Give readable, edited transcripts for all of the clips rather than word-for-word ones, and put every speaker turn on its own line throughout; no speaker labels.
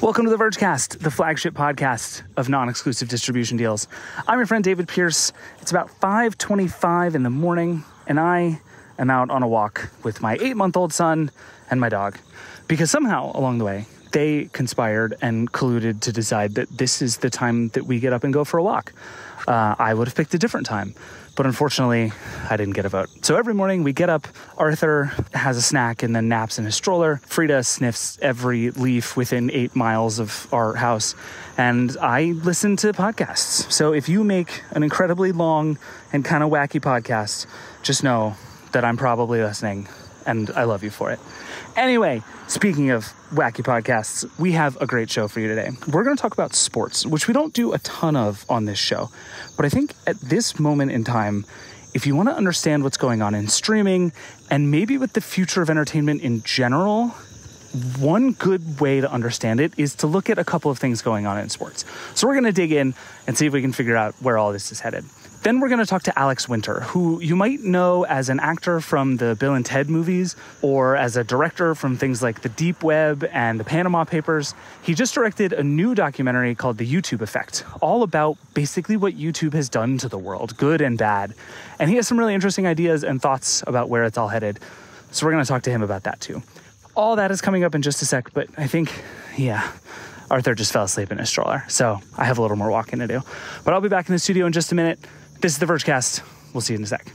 Welcome to the Vergecast, the flagship podcast of non-exclusive distribution deals. I'm your friend David Pierce. It's about 5:25 in the morning, and I am out on a walk with my 8-month-old son and my dog. Because somehow, along the way, they conspired and colluded to decide that this is the time that we get up and go for a walk. I would have picked a different time, but unfortunately, I didn't get a vote. So every morning we get up, Arthur has a snack and then naps in his stroller. Frida sniffs every leaf within 8 miles of our house, and I listen to podcasts. So if you make an incredibly long and kind of wacky podcast, just know that I'm probably listening, and I love you for it. Anyway, speaking of wacky podcasts, we have a great show for you today. We're going to talk about sports, which we don't do a ton of on this show. But I think at this moment in time, if you want to understand what's going on in streaming and maybe with the future of entertainment in general, one good way to understand it is to look at a couple of things going on in sports. So we're going to dig in and see if we can figure out where all this is headed. Then we're going to talk to Alex Winter, who you might know as an actor from the Bill and Ted movies or as a director from things like The Deep Web and The Panama Papers. He just directed a new documentary called The YouTube Effect, all about basically what YouTube has done to the world, good and bad. And he has some really interesting ideas and thoughts about where it's all headed. So we're going to talk to him about that too. All that is coming up in just a sec, but I think, Arthur just fell asleep in his stroller, so I have a little more walking to do. But I'll be back in the studio in just a minute. This is the Vergecast. We'll see you in a sec.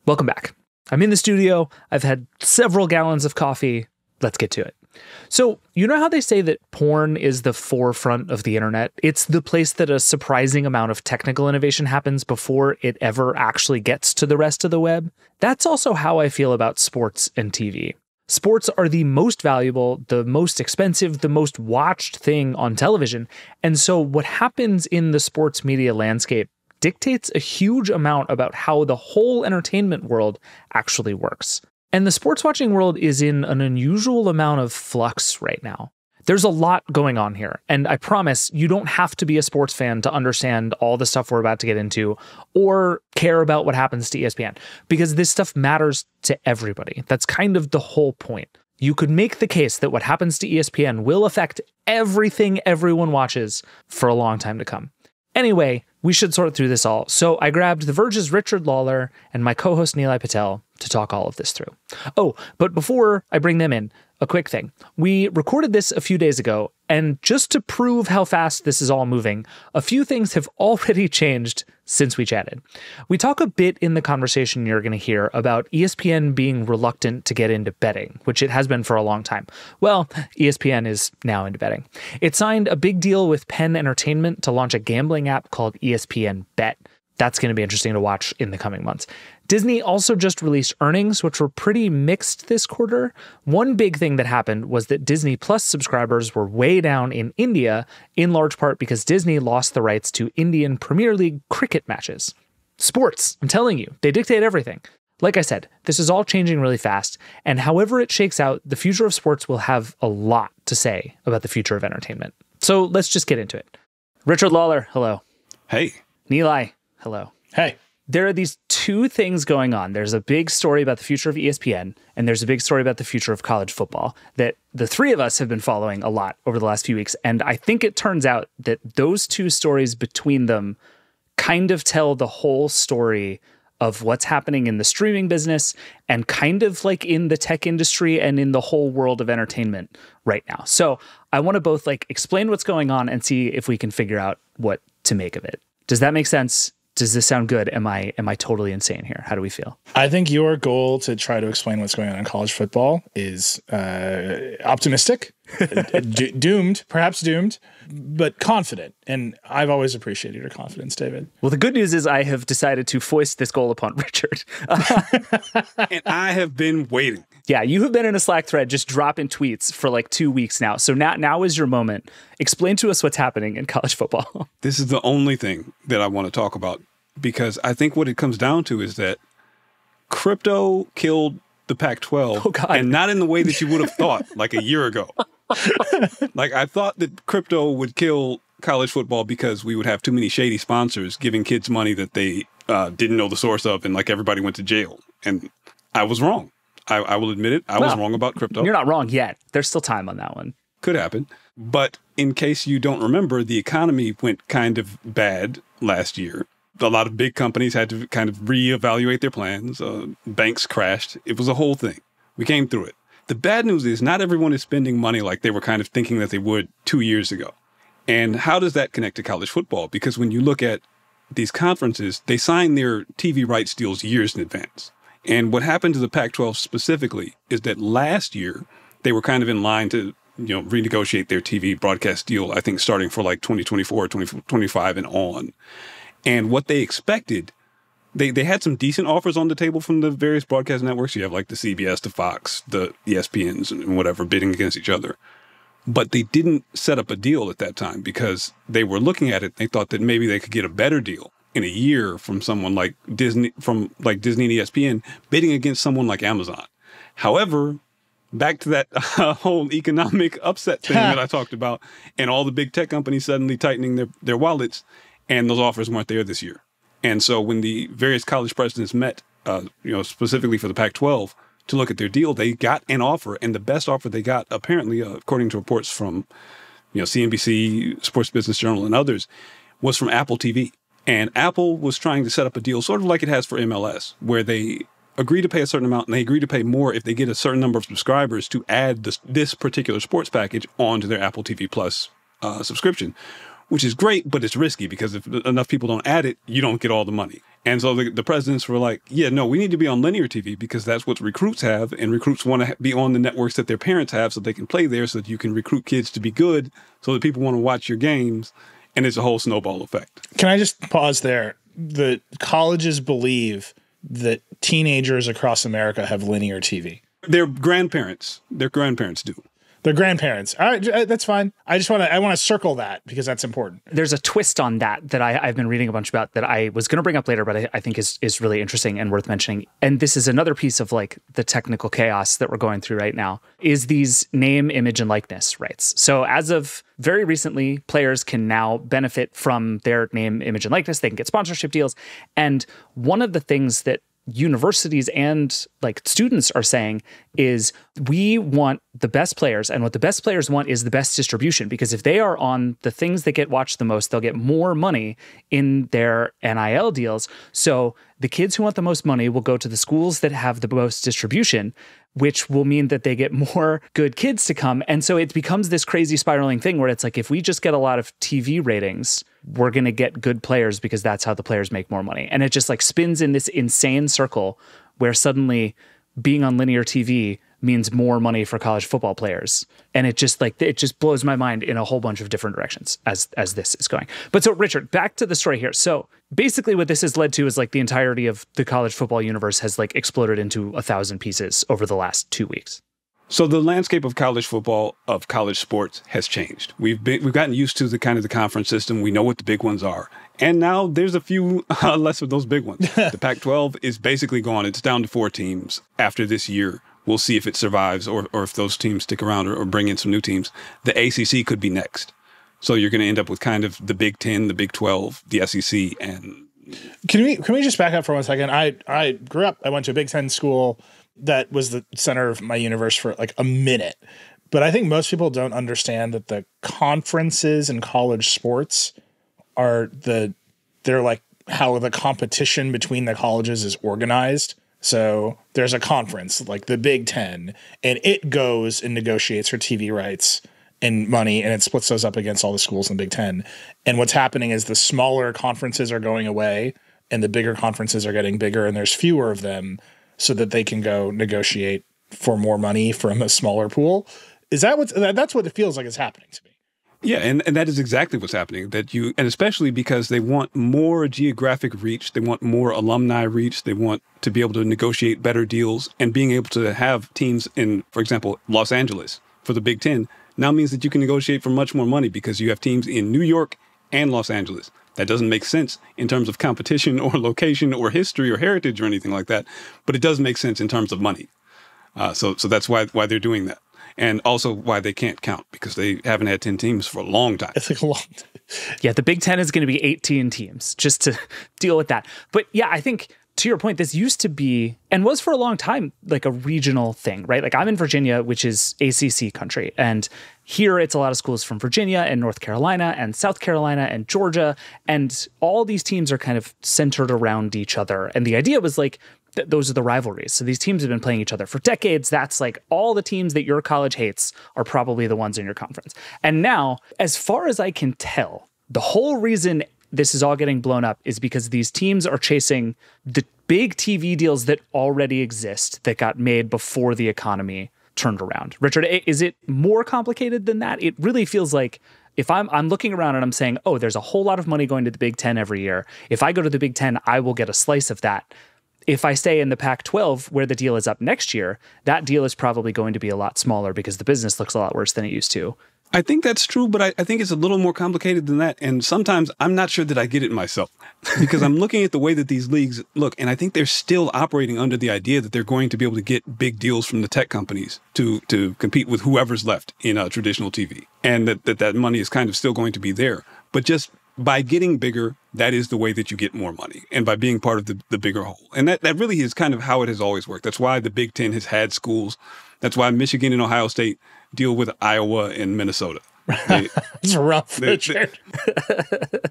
Welcome back. I'm in the studio. I've had several gallons of coffee. Let's get to it. So, you know how they say that porn is the forefront of the internet? It's the place that a surprising amount of technical innovation happens before it ever actually gets to the rest of the web. That's also how I feel about sports and TV. Sports are the most valuable, the most expensive, the most watched thing on television. And so what happens in the sports media landscape dictates a huge amount about how the whole entertainment world actually works. And the sports watching world is in an unusual amount of flux right now. There's a lot going on here, and I promise you don't have to be a sports fan to understand all the stuff we're about to get into or care about what happens to ESPN, because this stuff matters to everybody. That's kind of the whole point. You could make the case that what happens to ESPN will affect everything everyone watches for a long time to come. Anyway, we should sort through this all. So I grabbed The Verge's Richard Lawler and my co-host Nilay Patel to talk all of this through. Oh, but before I bring them in, a quick thing. We recorded this a few days ago, and just to prove how fast this is all moving, a few things have already changed since we chatted. We talk a bit in the conversation you're going to hear about ESPN being reluctant to get into betting, which it has been for a long time. Well, ESPN is now into betting. It signed a big deal with Penn Entertainment to launch a gambling app called ESPN Bet. That's going to be interesting to watch in the coming months. Disney also just released earnings, which were pretty mixed this quarter. One big thing that happened was that Disney Plus subscribers were way down in India, in large part because Disney lost the rights to Indian Premier League cricket matches. Sports, I'm telling you, they dictate everything. Like I said, this is all changing really fast, and however it shakes out, the future of sports will have a lot to say about the future of entertainment. So let's just get into it. Richard Lawler, hello.
Hey.
Nilay, hello.
Hey.
There are these two things going on. There's a big story about the future of ESPN, and there's a big story about the future of college football that the three of us have been following a lot over the last few weeks. And I think it turns out that those two stories between them kind of tell the whole story of what's happening in the streaming business and kind of like in the tech industry and in the whole world of entertainment right now. So I want to both like explain what's going on and see if we can figure out what to make of it. Does that make sense? Does this sound good? Am I totally insane here? How do we feel?
I think your goal to try to explain what's going on in college football is optimistic, perhaps doomed, but confident. And I've always appreciated your confidence, David.
Well, the good news is I have decided to foist this goal upon Richard.
And I have been waiting.
Yeah, you have been in a Slack thread just dropping tweets for like 2 weeks now. So now is your moment. Explain to us what's happening in college football.
This is the only thing that I want to talk about, because I think what it comes down to is that crypto killed the Pac-12.
Oh, God.
And not in the way that you would have thought like a year ago. Like I thought that crypto would kill college football because we would have too many shady sponsors giving kids money that they didn't know the source of, and like everybody went to jail. And I was wrong. I will admit it. I was wrong about crypto.
You're not wrong yet. There's still time on that one.
Could happen. But in case you don't remember, the economy went kind of bad last year. A lot of big companies had to kind of reevaluate their plans. Banks crashed. It was a whole thing. We came through it. The bad news is not everyone is spending money like they were kind of thinking that they would 2 years ago. And how does that connect to college football? Because when you look at these conferences, they sign their TV rights deals years in advance. And what happened to the Pac-12 specifically is that last year, they were kind of in line to renegotiate their TV broadcast deal, I think starting for like 2024, 2025 and on. And what they expected, they had some decent offers on the table from the various broadcast networks. You have like the CBS, the Fox, the ESPNs and whatever bidding against each other. But they didn't set up a deal at that time because they were looking at it. They thought that maybe they could get a better deal in a year from someone like Disney, and ESPN bidding against someone like Amazon. However, back to that whole economic upset thing that I talked about, and all the big tech companies suddenly tightening their wallets, and those offers weren't there this year. And so when the various college presidents met, specifically for the Pac-12, to look at their deal, they got an offer, and the best offer they got, apparently, according to reports from CNBC, Sports Business Journal, and others, was from Apple TV. And Apple was trying to set up a deal sort of like it has for MLS, where they agree to pay a certain amount, and they agree to pay more if they get a certain number of subscribers to add this particular sports package onto their Apple TV Plus subscription, which is great, but it's risky because if enough people don't add it, you don't get all the money. And so the presidents were like, yeah, no, we need to be on linear TV because that's what recruits have, and recruits want to be on the networks that their parents have so they can play there so that you can recruit kids to be good so that people want to watch your games, and it's a whole snowball effect.
Can I just pause there? The colleges believe that teenagers across America have linear TV.
Their grandparents do.
Their grandparents. All right, that's fine. I want to circle that because that's important.
There's a twist on that I've been reading a bunch about that I was going to bring up later, but I think is really interesting and worth mentioning. And this is another piece of like the technical chaos that we're going through right now is these name, image, and likeness rights. So as of very recently, players can now benefit from their name, image, and likeness. They can get sponsorship deals. And one of the things that universities and like students are saying is we want the best players, and what the best players want is the best distribution, because if they are on the things that get watched the most, they'll get more money in their NIL deals. So the kids who want the most money will go to the schools that have the most distribution, which will mean that they get more good kids to come. And so it becomes this crazy spiraling thing where it's like, if we just get a lot of TV ratings, we're going to get good players because that's how the players make more money. And it just like spins in this insane circle where suddenly being on linear TV means more money for college football players. And it just blows my mind in a whole bunch of different directions as this is going. But so Richard, back to the story here. So basically what this has led to is like the entirety of the college football universe has like exploded into 1,000 pieces over the last 2 weeks.
So the landscape of college football, of college sports, has changed. We've gotten used to the kind of the conference system. We know what the big ones are. And now there's a few less of those big ones. The Pac-12 is basically gone. It's down to 4 teams after this year. We'll see if it survives or if those teams stick around or bring in some new teams. The ACC could be next. So you're going to end up with kind of the Big 10, the Big 12, the SEC, and...
Can we just back up for 1 second? I grew up, I went to a Big 10 school that was the center of my universe for like a minute. But I think most people don't understand that the conferences in college sports they're like how the competition between the colleges is organized. So there's a conference like the Big 10, and it goes and negotiates for TV rights and money, and it splits those up against all the schools in the Big 10. And what's happening is the smaller conferences are going away and the bigger conferences are getting bigger, and there's fewer of them so that they can go negotiate for more money from a smaller pool. That's what it feels like is happening to me.
Yeah, and that is exactly what's happening. And especially because they want more geographic reach, they want more alumni reach, they want to be able to negotiate better deals, and being able to have teams in, for example, Los Angeles for the Big 10 now means that you can negotiate for much more money because you have teams in New York and Los Angeles. That doesn't make sense in terms of competition or location or history or heritage or anything like that, but it does make sense in terms of money. So that's why they're doing that. And also why they can't count, because they haven't had 10 teams for a long time.
It's like a long time.
Yeah, the Big 10 is going to be 18 teams just to deal with that. But yeah, I think to your point, this used to be, and was for a long time, like a regional thing, right? Like I'm in Virginia, which is ACC country. And here it's a lot of schools from Virginia and North Carolina and South Carolina and Georgia. And all these teams are kind of centered around each other. And the idea was like, those are the rivalries. So these teams have been playing each other for decades. That's like all the teams that your college hates are probably the ones in your conference. And now, as far as I can tell, the whole reason this is all getting blown up is because these teams are chasing the big TV deals that already exist that got made before the economy turned around. Richard, is it more complicated than that? It really feels like if I'm looking around and I'm saying, oh, there's a whole lot of money going to the Big Ten every year. If I go to the Big Ten, I will get a slice of that. If I stay in the Pac-12 where the deal is up next year, that deal is probably going to be a lot smaller because the business looks a lot worse than it used to.
I think that's true, but I think it's a little more complicated than that. And sometimes I'm not sure that I get it myself because I'm looking at the way that these leagues look, and I think they're still operating under the idea that they're going to be able to get big deals from the tech companies to compete with whoever's left in traditional TV, and that money is kind of still going to be there. But just by getting bigger, that is the way that you get more money, and by being part of the bigger whole. And that really is kind of how it has always worked. That's why the Big Ten has had schools. That's why Michigan and Ohio State deal with Iowa and Minnesota.
It's rough, Richard.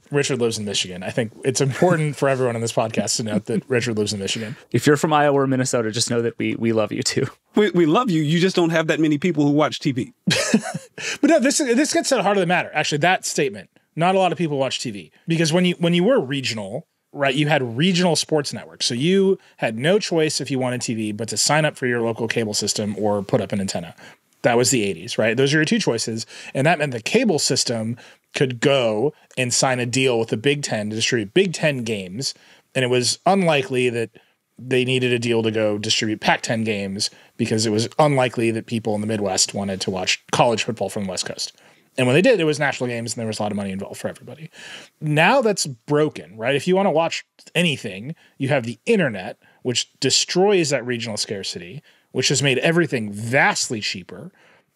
Richard lives in Michigan. I think it's important for everyone on this podcast to note that Richard lives in Michigan.
If you're from Iowa or Minnesota, just know that we love you too.
We love you. You just don't have that many people who watch TV.
But no, this gets to the heart of the matter. Actually, that statement. Not a lot of people watch TV because when you were regional, right, you had regional sports networks. So you had no choice if you wanted TV but to sign up for your local cable system or put up an antenna. That was the 80s, right? Those are your two choices. And that meant the cable system could go and sign a deal with the Big Ten to distribute Big Ten games. And it was unlikely that they needed a deal to go distribute Pac-10 games because it was unlikely that people in the Midwest wanted to watch college football from the West Coast. And when they did, it was national games and there was a lot of money involved for everybody. Now that's broken, right? If you want to watch anything, you have the internet, which destroys that regional scarcity, which has made everything vastly cheaper.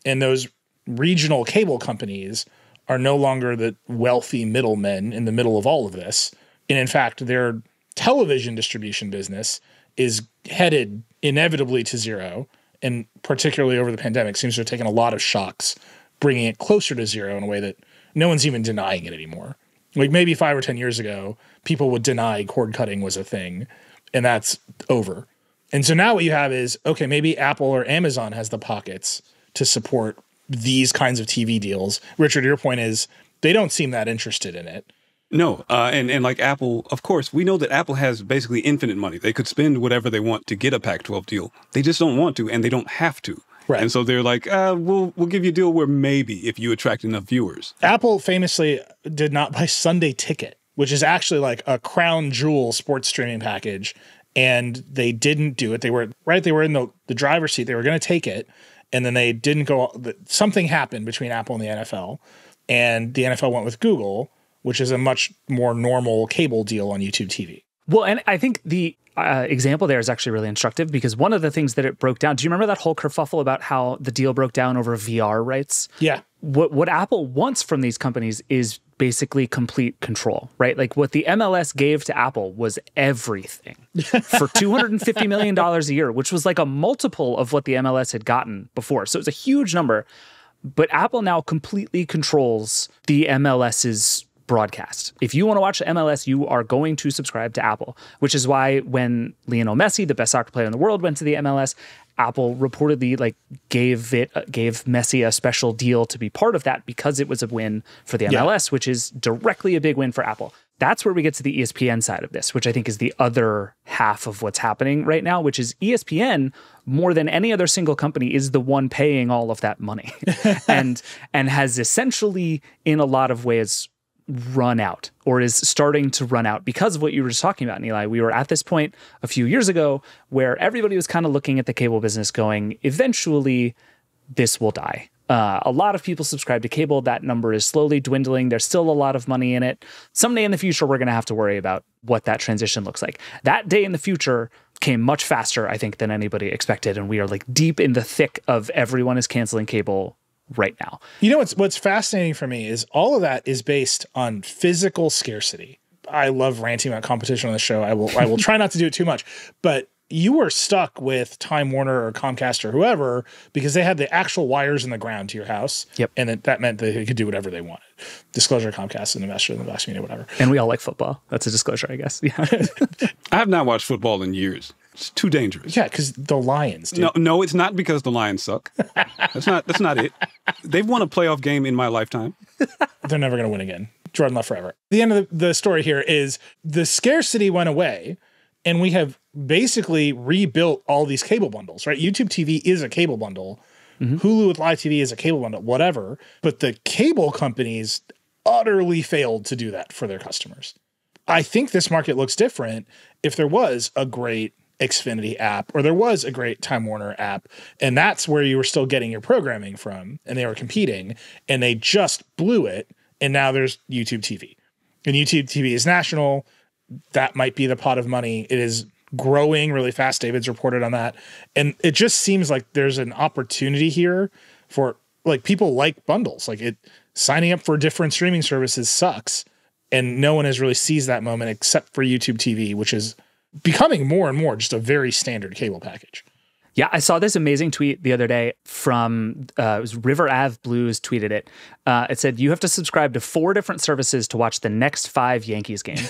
And those regional cable companies are no longer the wealthy middlemen in the middle of all of this. And in fact, their television distribution business is headed inevitably to zero. And particularly over the pandemic, seems to have taken a lot of shocks, bringing it closer to zero in a way that no one's even denying it anymore. Like maybe 5 or 10 years ago, people would deny cord cutting was a thing, and that's over. And so now what you have is, okay, maybe Apple or Amazon has the pockets to support these kinds of TV deals. Richard, your point is they don't seem that interested in it.
No, and like Apple, of course, we know that Apple has basically infinite money. They could spend whatever they want to get a Pac-12 deal. They just don't want to, and they don't have to.
Right.
And so they're like, we'll give you a deal where maybe if you attract enough viewers.
Apple famously did not buy Sunday Ticket, which is actually like a crown jewel sports streaming package. And they didn't do it. They were in the driver's seat. They were going to take it. And then they didn't go. Something happened between Apple and the NFL. And the NFL went with Google, which is a much more normal cable deal on YouTube TV.
Well, and I think the example there is actually really instructive because one of the things that it broke down, do you remember that whole kerfuffle about how the deal broke down over VR rights?
Yeah.
What Apple wants from these companies is basically complete control, right? Like what the MLS gave to Apple was everything for $250 million a year, which was like a multiple of what the MLS had gotten before. So it's a huge number, but Apple now completely controls the MLS's broadcast. If you want to watch the MLS, you are going to subscribe to Apple, which is why when Lionel Messi, the best soccer player in the world, went to the MLS, Apple reportedly gave Messi a special deal to be part of that because it was a win for the MLS, which is directly a big win for Apple. That's where we get to the ESPN side of this, which I think is the other half of what's happening right now, which is ESPN, more than any other single company, is the one paying all of that money and has essentially, in a lot of ways, run out or is starting to run out because of what you were just talking about, Nilay. We were at this point a few years ago where everybody was kind of looking at the cable business going, eventually this will die. A lot of people subscribe to cable. That number is slowly dwindling. There's still a lot of money in it. Someday in the future, we're going to have to worry about what that transition looks like. That day in the future came much faster, I think, than anybody expected. And we are like deep in the thick of everyone is canceling cable right now.
You know what's fascinating for me is all of that is based on physical scarcity. I love ranting about competition on the show. I will try not to do it too much, but you were stuck with Time Warner or Comcast or whoever because they had the actual wires in the ground to your house.
Yep.
And that meant they could do whatever they wanted. Disclosure, Comcast, an investor in the Vox Media, whatever.
And we all like football. That's a disclosure, I guess. Yeah.
I have not watched football in years. It's too dangerous.
Yeah, because the Lions, dude.
No, it's not because the Lions suck. That's not it. They've won a playoff game in my lifetime.
They're never going to win again. Jordan Love forever. The end of the story here is the scarcity went away, and we have basically rebuilt all these cable bundles, right? YouTube TV is a cable bundle. Hulu with live TV is a cable bundle, whatever. But the cable companies utterly failed to do that for their customers. I think this market looks different if there was a great Xfinity app or there was a great Time Warner app, and that's where you were still getting your programming from, and they were competing, and they just blew it, and now there's YouTube TV. And YouTube TV is national. That might be the pot of money. It is growing really fast. David's reported on that. And it just seems like there's an opportunity here for like people like bundles. Like signing up for different streaming services sucks. And no one has really seized that moment except for YouTube TV, which is becoming more and more just a very standard cable package.
Yeah, I saw this amazing tweet the other day from, it was River Ave Blues tweeted it. It said, you have to subscribe to 4 different services to watch the next 5 Yankees games.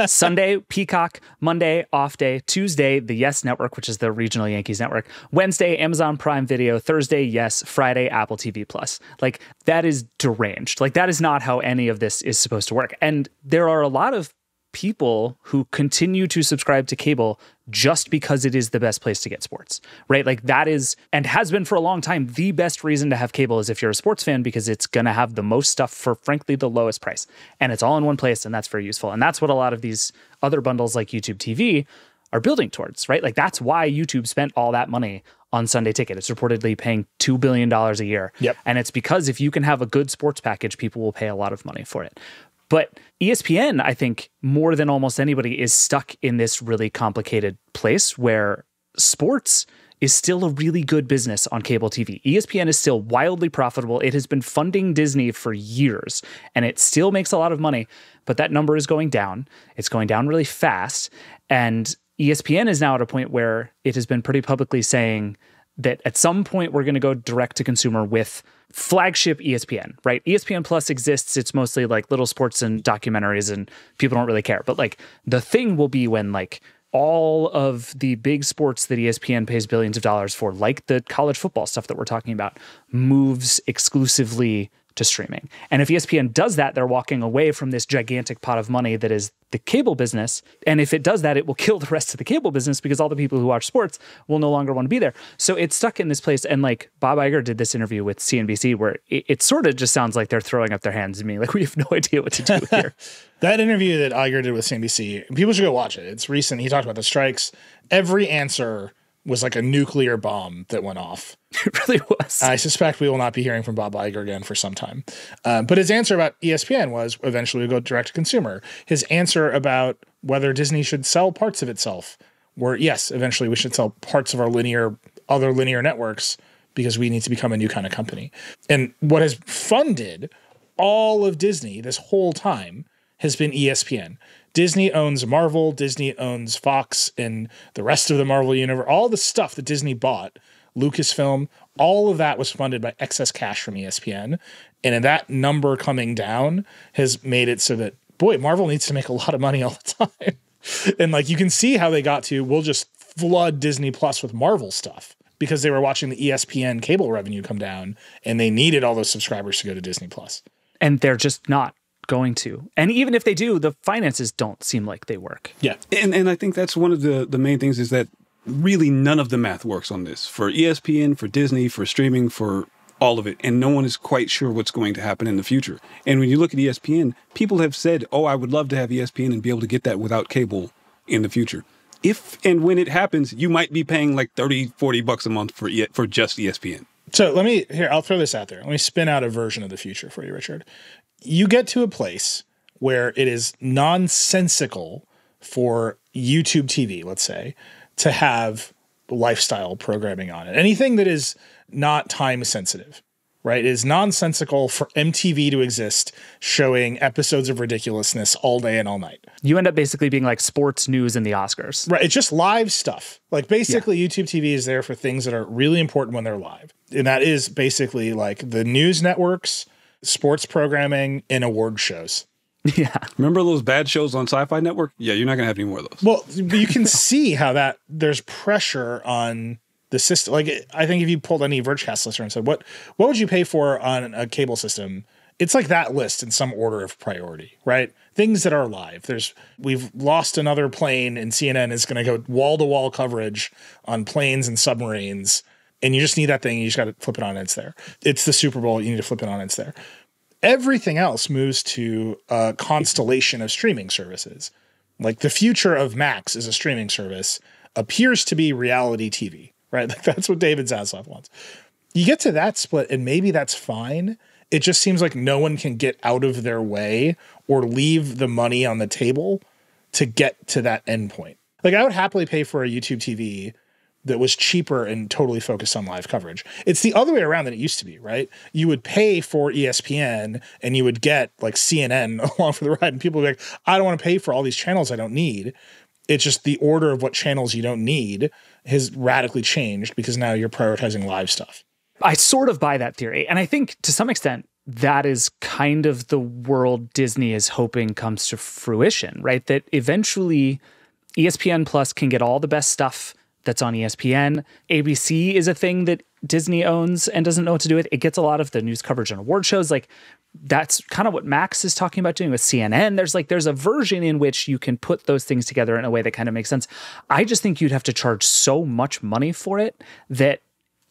Sunday, Peacock. Monday, Off Day. Tuesday, the Yes Network, which is the regional Yankees network. Wednesday, Amazon Prime Video. Thursday, Yes. Friday, Apple TV Plus. Like, that is deranged. Like, that is not how any of this is supposed to work. And there are a lot of people who continue to subscribe to cable just because it is the best place to get sports, right? Like that is, and has been for a long time, the best reason to have cable is if you're a sports fan, because it's going to have the most stuff for frankly the lowest price. And it's all in one place, and that's very useful. And that's what a lot of these other bundles like YouTube TV are building towards, right? Like that's why YouTube spent all that money on Sunday Ticket. It's reportedly paying $2 billion a year.
Yep.
And it's because if you can have a good sports package, people will pay a lot of money for it. But ESPN, I think, more than almost anybody, is stuck in this really complicated place where sports is still a really good business on cable TV. ESPN is still wildly profitable. It has been funding Disney for years, and it still makes a lot of money, but that number is going down. It's going down really fast, and ESPN is now at a point where it has been pretty publicly saying that at some point we're going to go direct to consumer with flagship ESPN, right? ESPN Plus exists. It's mostly like little sports and documentaries and people don't really care. But like the thing will be when like all of the big sports that ESPN pays billions of dollars for, like the college football stuff that we're talking about, moves exclusively to streaming. And if ESPN does that, they're walking away from this gigantic pot of money that is the cable business. And if it does that, it will kill the rest of the cable business because all the people who watch sports will no longer want to be there. So it's stuck in this place. And like Bob Iger did this interview with CNBC where it sort of just sounds like they're throwing up their hands and being like, we have no idea what to do here.
That interview that Iger did with CNBC, people should go watch it. It's recent. He talked about the strikes. Every answer was like a nuclear bomb that went off.
It really was.
I suspect we will not be hearing from Bob Iger again for some time. But his answer about ESPN was eventually go direct to consumer. His answer about whether Disney should sell parts of itself were, yes, eventually we should sell parts of our other linear networks because we need to become a new kind of company. And what has funded all of Disney this whole time has been ESPN. Disney owns Marvel, Disney owns Fox and the rest of the Marvel universe. All the stuff that Disney bought, Lucasfilm, all of that was funded by excess cash from ESPN. And that number coming down has made it so that, boy, Marvel needs to make a lot of money all the time. And like you can see how they got to, we'll just flood Disney Plus with Marvel stuff because they were watching the ESPN cable revenue come down and they needed all those subscribers to go to Disney Plus.
And they're just not going to. And even if they do, the finances don't seem like they work.
Yeah.
And I think that's one of the main things is that really none of the math works on this. For ESPN, for Disney, for streaming, for all of it. And no one is quite sure what's going to happen in the future. And when you look at ESPN, people have said, oh, I would love to have ESPN and be able to get that without cable in the future. If and when it happens, you might be paying like $30-40 a month for just ESPN.
So I'll throw this out there. Let me spin out a version of the future for you, Richard. You get to a place where it is nonsensical for YouTube TV, let's say, to have lifestyle programming on it. Anything that is not time sensitive. right? It is nonsensical for MTV to exist showing episodes of ridiculousness all day and all night.
You end up basically being like sports news and the Oscars.
Right. It's just live stuff. Like basically YouTube TV is there for things that are really important when they're live. And that is basically like the news networks, sports programming, and award shows.
Yeah.
Remember those bad shows on Sci-Fi Network? Yeah, you're not going to have any more of those.
Well, you can see how that there's pressure on the system. Like, I think if you pulled any Vergecast listener and said, what would you pay for on a cable system? It's like that list in some order of priority, right? Things that are live. We've lost another plane, and CNN is going to go wall-to-wall coverage on planes and submarines, and you just need that thing. You just got to flip it on, and it's there. It's the Super Bowl. You need to flip it on, and it's there. Everything else moves to a constellation of streaming services. Like the future of Max as a streaming service appears to be reality TV, right? Like that's what David Zaslav wants. You get to that split and maybe that's fine. It just seems like no one can get out of their way or leave the money on the table to get to that endpoint. Like I would happily pay for a YouTube TV that was cheaper and totally focused on live coverage. It's the other way around than it used to be, right? You would pay for ESPN and you would get like CNN along for the ride. And people would be like, I don't want to pay for all these channels I don't need. It's just the order of what channels you don't need has radically changed because now you're prioritizing live stuff.
I sort of buy that theory. And I think to some extent, that is kind of the world Disney is hoping comes to fruition, right? That eventually ESPN Plus can get all the best stuff that's on ESPN. ABC is a thing that Disney owns and doesn't know what to do with. It gets a lot of the news coverage and award shows. Like that's kind of what Max is talking about doing with CNN. There's a version in which you can put those things together in a way that kind of makes sense. I just think you'd have to charge so much money for it that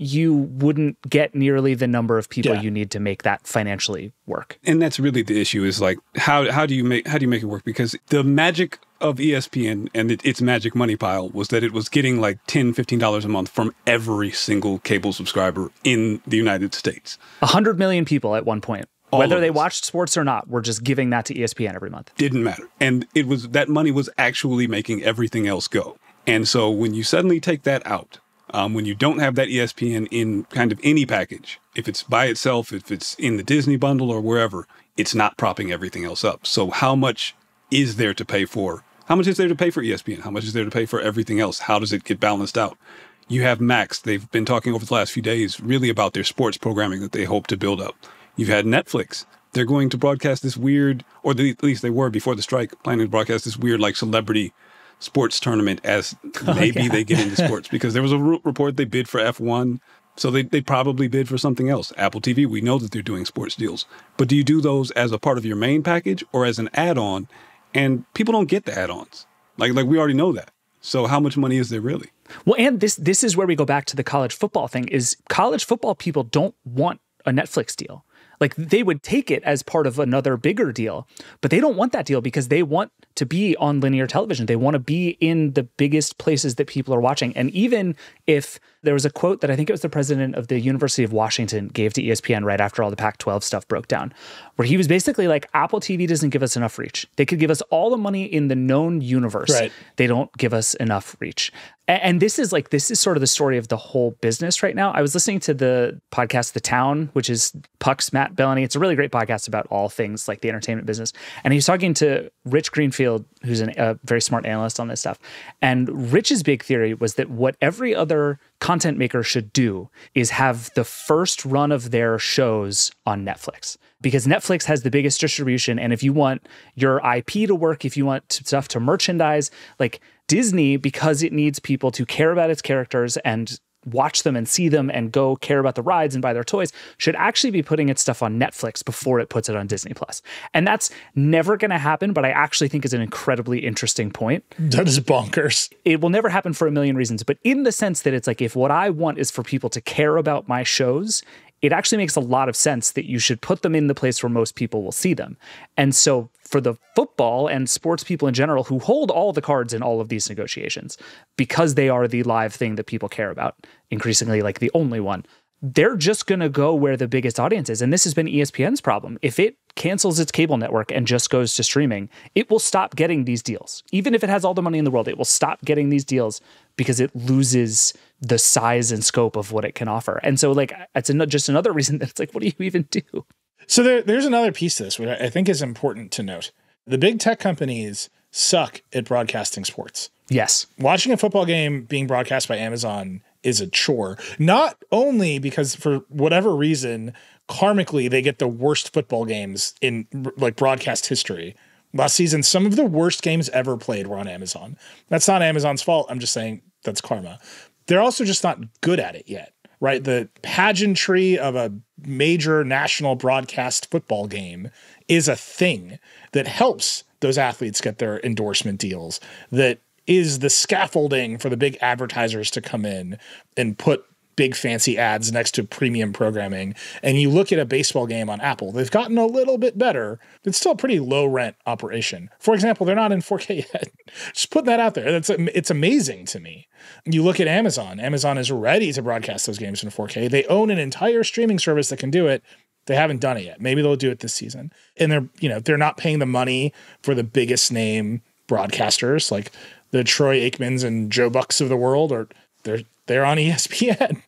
you wouldn't get nearly the number of people you need to make that financially work.
And that's really the issue is like, how do you make it work? Because the magic of ESPN and its magic money pile was that it was getting like $10, $15 a month from every single cable subscriber in the United States.
100 million people at one point. Whether they watched sports or not, we're just giving that to ESPN every month.
Didn't matter. And that money was actually making everything else go. And so when you suddenly take that out, when you don't have that ESPN in kind of any package, if it's by itself, if it's in the Disney bundle or wherever, it's not propping everything else up. So how much is there to pay for? How much is there to pay for ESPN? How much is there to pay for everything else? How does it get balanced out? You have Max. They've been talking over the last few days really about their sports programming that they hope to build up. You've had Netflix. They're going to broadcast this weird, or at least they were before the strike, planning to broadcast this weird like celebrity sports tournament as maybe they get into sports, because there was a report they bid for F1. So they probably bid for something else. Apple TV, we know that they're doing sports deals. But do you do those as a part of your main package or as an add-on? And people don't get the add-ons. Like we already know that. So how much money is there really?
Well, and this is where we go back to the college football thing, is college football people don't want a Netflix deal. Like they would take it as part of another bigger deal, but they don't want that deal because they want to be on linear television. They want to be in the biggest places that people are watching. And even if there was a quote that I think it was the president of the University of Washington gave to ESPN right after all the Pac-12 stuff broke down, where he was basically like, Apple TV doesn't give us enough reach. They could give us all the money in the known universe. Right. They don't give us enough reach. And this is sort of the story of the whole business right now. I was listening to the podcast, The Town, which is Puck's Matt Bellany. It's a really great podcast about all things like the entertainment business. And he was talking to Rich Greenfield, who's a very smart analyst on this stuff. And Rich's big theory was that what every other content maker should do is have the first run of their shows on Netflix, because Netflix has the biggest distribution. And if you want your IP to work, if you want stuff to merchandise, like Disney, because it needs people to care about its characters and watch them and see them and go care about the rides and buy their toys, should actually be putting its stuff on Netflix before it puts it on Disney Plus. And that's never going to happen, but I actually think is an incredibly interesting point.
That is bonkers.
It will never happen for a million reasons, but in the sense that it's like, if what I want is for people to care about my shows, it actually makes a lot of sense that you should put them in the place where most people will see them. And so for the football and sports people in general who hold all the cards in all of these negotiations, because they are the live thing that people care about, increasingly like the only one, they're just going to go where the biggest audience is. And this has been ESPN's problem. If it cancels its cable network and just goes to streaming, it will stop getting these deals. Even if it has all the money in the world, it will stop getting these deals because it loses the size and scope of what it can offer. And so like, it's just another reason that it's like, what do you even do?
So there's another piece to this, which I think is important to note. The big tech companies suck at broadcasting sports.
Yes.
Watching a football game being broadcast by Amazon is a chore, not only because for whatever reason, karmically, they get the worst football games in like broadcast history. Last season, some of the worst games ever played were on Amazon. That's not Amazon's fault. I'm just saying that's karma. They're also just not good at it yet, right? The pageantry of a major national broadcast football game is a thing that helps those athletes get their endorsement deals, that is the scaffolding for the big advertisers to come in and put big fancy ads next to premium programming. And you look at a baseball game on Apple, they've gotten a little bit better. It's still a pretty low rent operation. For example, they're not in 4K yet. Just putting that out there. It's amazing to me. You look at Amazon. Amazon is ready to broadcast those games in 4K. They own an entire streaming service that can do it. They haven't done it yet. Maybe they'll do it this season. And they're not paying the money for the biggest name broadcasters like the Troy Aikmans and Joe Bucks of the world, or they're on ESPN.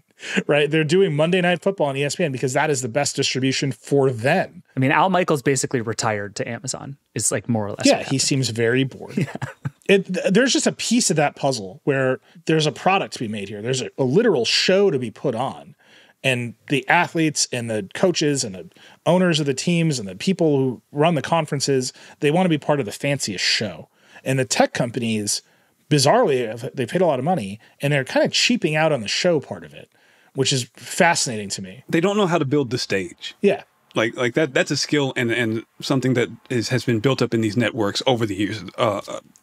Right? They're doing Monday Night Football on ESPN because that is the best distribution for them.
I mean, Al Michaels basically retired to Amazon. It's like more or less.
Yeah, he seems very bored. Yeah. There's just a piece of that puzzle where there's a product to be made here. There's a literal show to be put on. And the athletes and the coaches and the owners of the teams and the people who run the conferences, they want to be part of the fanciest show. And the tech companies, bizarrely, they paid a lot of money and they're kind of cheaping out on the show part of it, which is fascinating to me.
They don't know how to build the stage.
Yeah.
Like that's a skill and something that has been built up in these networks over the years.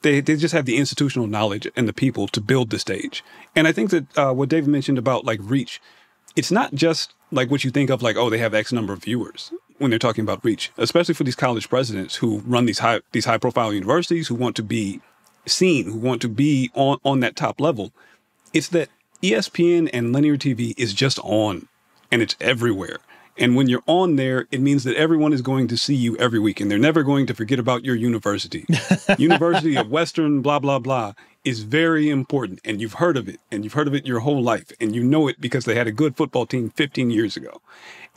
They just have the institutional knowledge and the people to build the stage. And I think that what David mentioned about like reach, it's not just like what you think of like, oh, they have X number of viewers when they're talking about reach, especially for these college presidents who run these high profile universities, who want to be seen, who want to be on that top level. It's that ESPN and linear TV is just on and it's everywhere. And when you're on there, it means that everyone is going to see you every week and they're never going to forget about your university. University of Western, blah, blah, blah is very important. And you've heard of it and you've heard of it your whole life. And you know it because they had a good football team 15 years ago.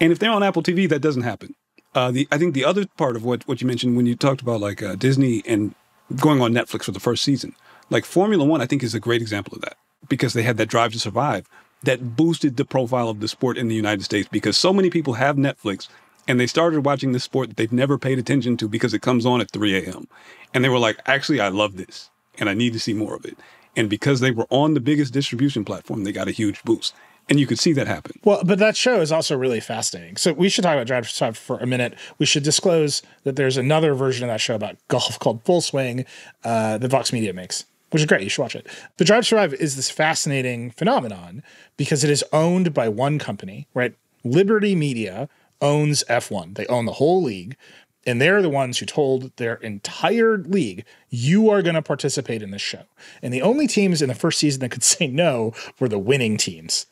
And if they're on Apple TV, that doesn't happen. I think the other part of what you mentioned when you talked about like Disney and going on Netflix for the first season, like Formula One, I think is a great example of that because they had that drive to survive that boosted the profile of the sport in the United States because so many people have Netflix and they started watching this sport that they've never paid attention to because it comes on at 3 a.m. And they were like, actually, I love this and I need to see more of it. And because they were on the biggest distribution platform, they got a huge boost. And you could see that happen. Well,
but that show is also really fascinating. So we should talk about Drive to Survive for a minute. We should disclose that there's another version of that show about golf called Full Swing that Vox Media makes, which is great. You should watch it. But Drive to Survive is this fascinating phenomenon because it is owned by one company, right? Liberty Media owns F1. They own the whole league. And they're the ones who told their entire league, you are going to participate in this show. And the only teams in the first season that could say no were the winning teams,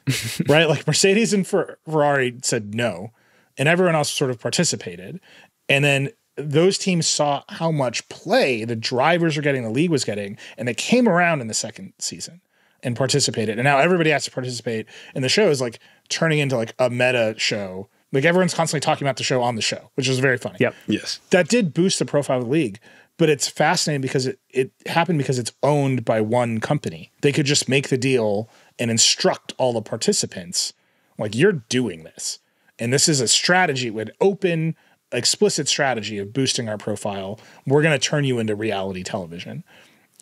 right? Like Mercedes and Ferrari said no, and everyone else sort of participated. And then those teams saw how much play the drivers were getting, the league was getting, and they came around in the second season and participated. And now everybody has to participate. And the show is like turning into like a meta show. Like everyone's constantly talking about the show on the show, which is very funny.
Yep.
Yes.
That did boost the profile of the league, but it's fascinating because it happened because it's owned by one company. They could just make the deal and instruct all the participants, like, you're doing this. And this is a strategy, an open, explicit strategy of boosting our profile. We're going to turn you into reality television.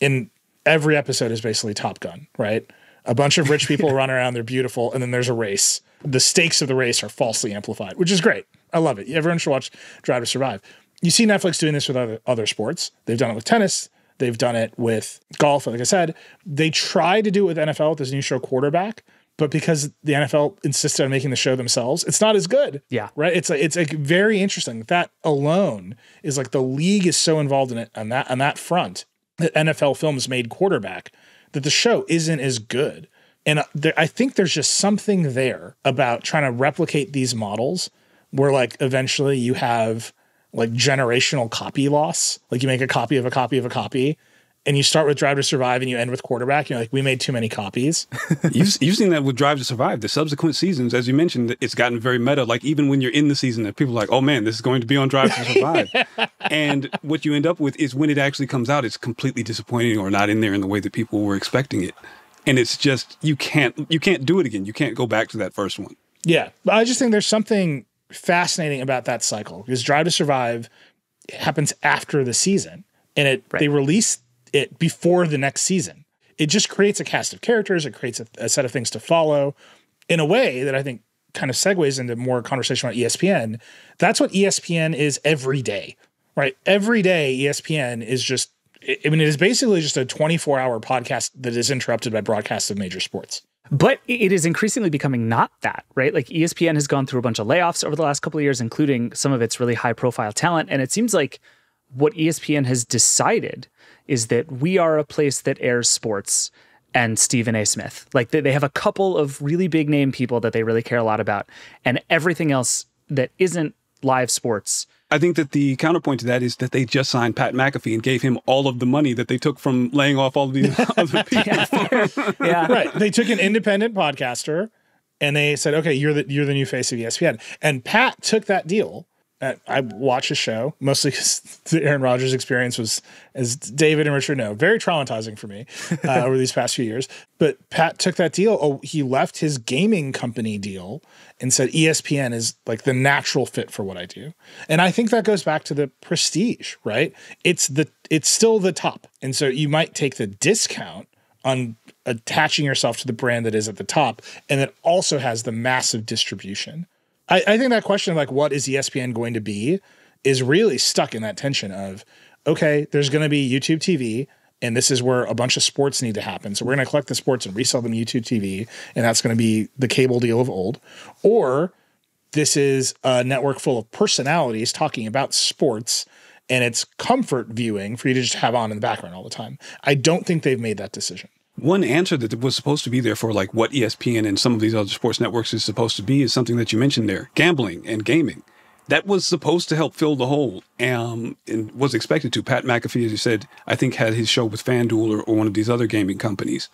And every episode is basically Top Gun, right? A bunch of rich people run around, they're beautiful, and then there's a race. The stakes of the race are falsely amplified, which is great. I love it. Everyone should watch Drive to Survive. You see Netflix doing this with other sports. They've done it with tennis. They've done it with golf. Like I said, they tried to do it with NFL with this new show Quarterback, but because the NFL insisted on making the show themselves, it's not as good.
Yeah.
Right? It's like very interesting. That alone is like the league is so involved in it on that front that NFL Films made Quarterback that the show isn't as good. And I think there's just something there about trying to replicate these models where like eventually you have like generational copy loss. Like you make a copy of a copy of a copy and you start with Drive to Survive and you end with Quarterback, you're like, we made too many copies.
You've seen that with Drive to Survive. The subsequent seasons, as you mentioned, it's gotten very meta. Like even when you're in the season, that people are like, oh man, this is going to be on Drive to Survive. And what you end up with is when it actually comes out, it's completely disappointing or not in there in the way that people were expecting it. And it's just, you can't do it again. You can't go back to that first one.
Yeah. But I just think there's something fascinating about that cycle because Drive to Survive happens after the season and they release it before the next season. It just creates a cast of characters. It creates a set of things to follow in a way that I think kind of segues into more conversation about ESPN. That's what ESPN is every day, right? Every day ESPN is just, I mean, it is basically just a 24-hour podcast that is interrupted by broadcasts of major sports.
But it is increasingly becoming not that, right? Like ESPN has gone through a bunch of layoffs over the last couple of years, including some of its really high-profile talent. And it seems like what ESPN has decided is that we are a place that airs sports and Stephen A. Smith. Like they have a couple of really big name people that they really care a lot about, and everything else that isn't live sports.
I think that the counterpoint to that is that they just signed Pat McAfee and gave him all of the money that they took from laying off all of these other people.
Yeah.
Right. They took an independent podcaster and they said, okay, you're the new face of ESPN. And Pat took that deal. I watched the show mostly because the Aaron Rodgers experience was, as David and Richard know, very traumatizing for me over these past few years. But Pat took that deal. Oh, he left his gaming company deal and said ESPN is like the natural fit for what I do. And I think that goes back to the prestige, right? It's still the top. And so you might take the discount on attaching yourself to the brand that is at the top and that also has the massive distribution. I think that question of like, what is ESPN going to be is really stuck in that tension of, okay, there's going to be YouTube TV and this is where a bunch of sports need to happen. So we're going to collect the sports and resell them YouTube TV. And that's going to be the cable deal of old. Or this is a network full of personalities talking about sports and it's comfort viewing for you to just have on in the background all the time. I don't think they've made that decision.
One answer that was supposed to be there for like what ESPN and some of these other sports networks is supposed to be is something that you mentioned there, gambling and gaming. That was supposed to help fill the hole and was expected to. Pat McAfee, as you said, I think had his show with FanDuel or one of these other gaming companies.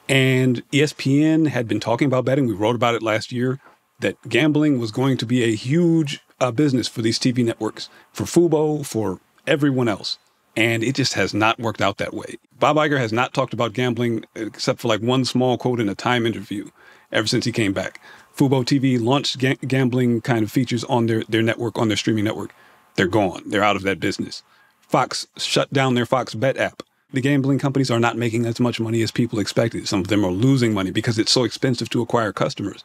And ESPN had been talking about betting. We wrote about it last year, that gambling was going to be a huge business for these TV networks, for Fubo, for everyone else. And it just has not worked out that way. Bob Iger has not talked about gambling except for like one small quote in a Time interview ever since he came back. Fubo TV launched gambling kind of features on their network, on their streaming network. They're gone. They're out of that business. Fox shut down their Fox Bet app. The gambling companies are not making as much money as people expected. Some of them are losing money because it's so expensive to acquire customers.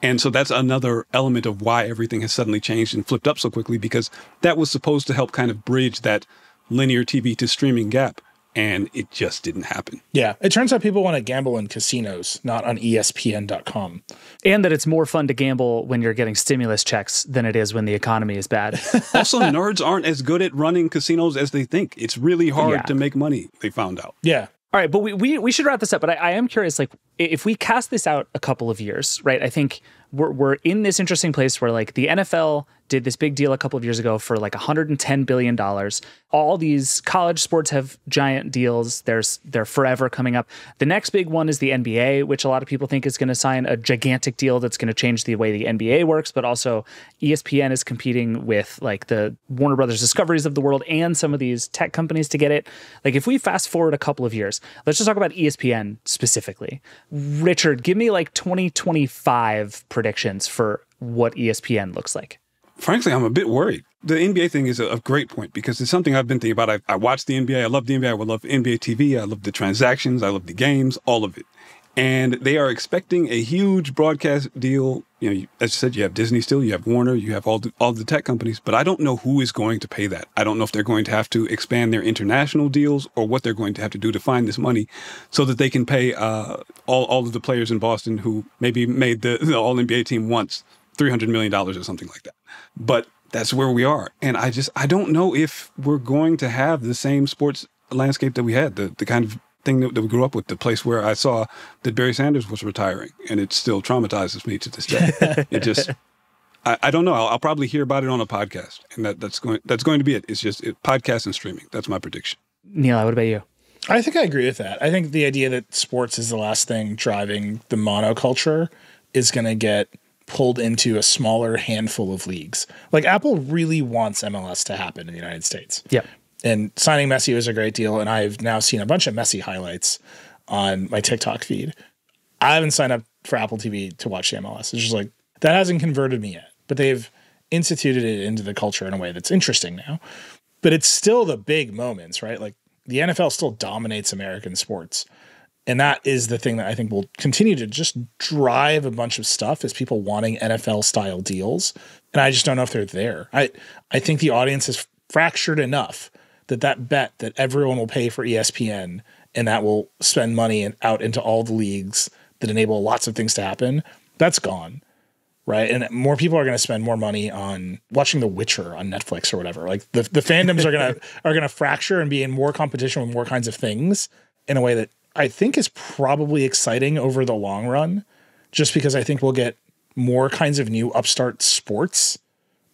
And so that's another element of why everything has suddenly changed and flipped up so quickly, because that was supposed to help kind of bridge that linear TV to streaming gap, and it just didn't happen.
Yeah, it turns out people want to gamble in casinos, not on ESPN.com.
And that it's more fun to gamble when you're getting stimulus checks than it is when the economy is bad.
Also, nerds aren't as good at running casinos as they think. It's really hard to make money, they found out.
Yeah.
All right, but we should wrap this up. But I am curious, like, if we cast this out a couple of years, right? I think we're in this interesting place where like the NFL did this big deal a couple of years ago for like $110 billion. All these college sports have giant deals. They're forever coming up. The next big one is the NBA, which a lot of people think is going to sign a gigantic deal that's going to change the way the NBA works. But also ESPN is competing with like the Warner Brothers Discoveries of the world and some of these tech companies to get it. Like if we fast forward a couple of years, let's just talk about ESPN specifically. Richard, give me like 2025 predictions for what ESPN looks like.
Frankly, I'm a bit worried. The NBA thing is a great point because it's something I've been thinking about. I watch the NBA. I love the NBA. I would love NBA TV. I love the transactions. I love the games, all of it. And they are expecting a huge broadcast deal. You know, as you said, you have Disney still, you have Warner, you have all the tech companies, but I don't know who is going to pay that. I don't know if they're going to have to expand their international deals or what they're going to have to do to find this money so that they can pay all of the players in Boston who maybe made the All-NBA team once $300 million or something like that. But that's where we are. And I don't know if we're going to have the same sports landscape that we had, the kind of thing that we grew up with, the place where I saw that Barry Sanders was retiring, and it still traumatizes me to this day. It just, I don't know. I'll probably hear about it on a podcast, and that's going to be it. It's just podcast and streaming. That's my prediction.
Nilay, what about you?
I think I agree with that. I think the idea that sports is the last thing driving the monoculture is going to get pulled into a smaller handful of leagues. Like Apple really wants MLS to happen in the United States.
Yeah.
And signing Messi was a great deal. And I've now seen a bunch of Messi highlights on my TikTok feed. I haven't signed up for Apple TV to watch the MLS. It's just like, that hasn't converted me yet. But they've instituted it into the culture in a way that's interesting now. But it's still the big moments, right? Like the NFL still dominates American sports. And that is the thing that I think will continue to just drive a bunch of stuff, is people wanting NFL style deals. And I just don't know if they're there. I think the audience is fractured enough that bet that everyone will pay for ESPN and that will spend money out into all the leagues that enable lots of things to happen, that's gone. Right. And more people are going to spend more money on watching The Witcher on Netflix or whatever. Like the fandoms are going to fracture and be in more competition with more kinds of things in a way that I think is probably exciting over the long run, just because I think we'll get more kinds of new upstart sports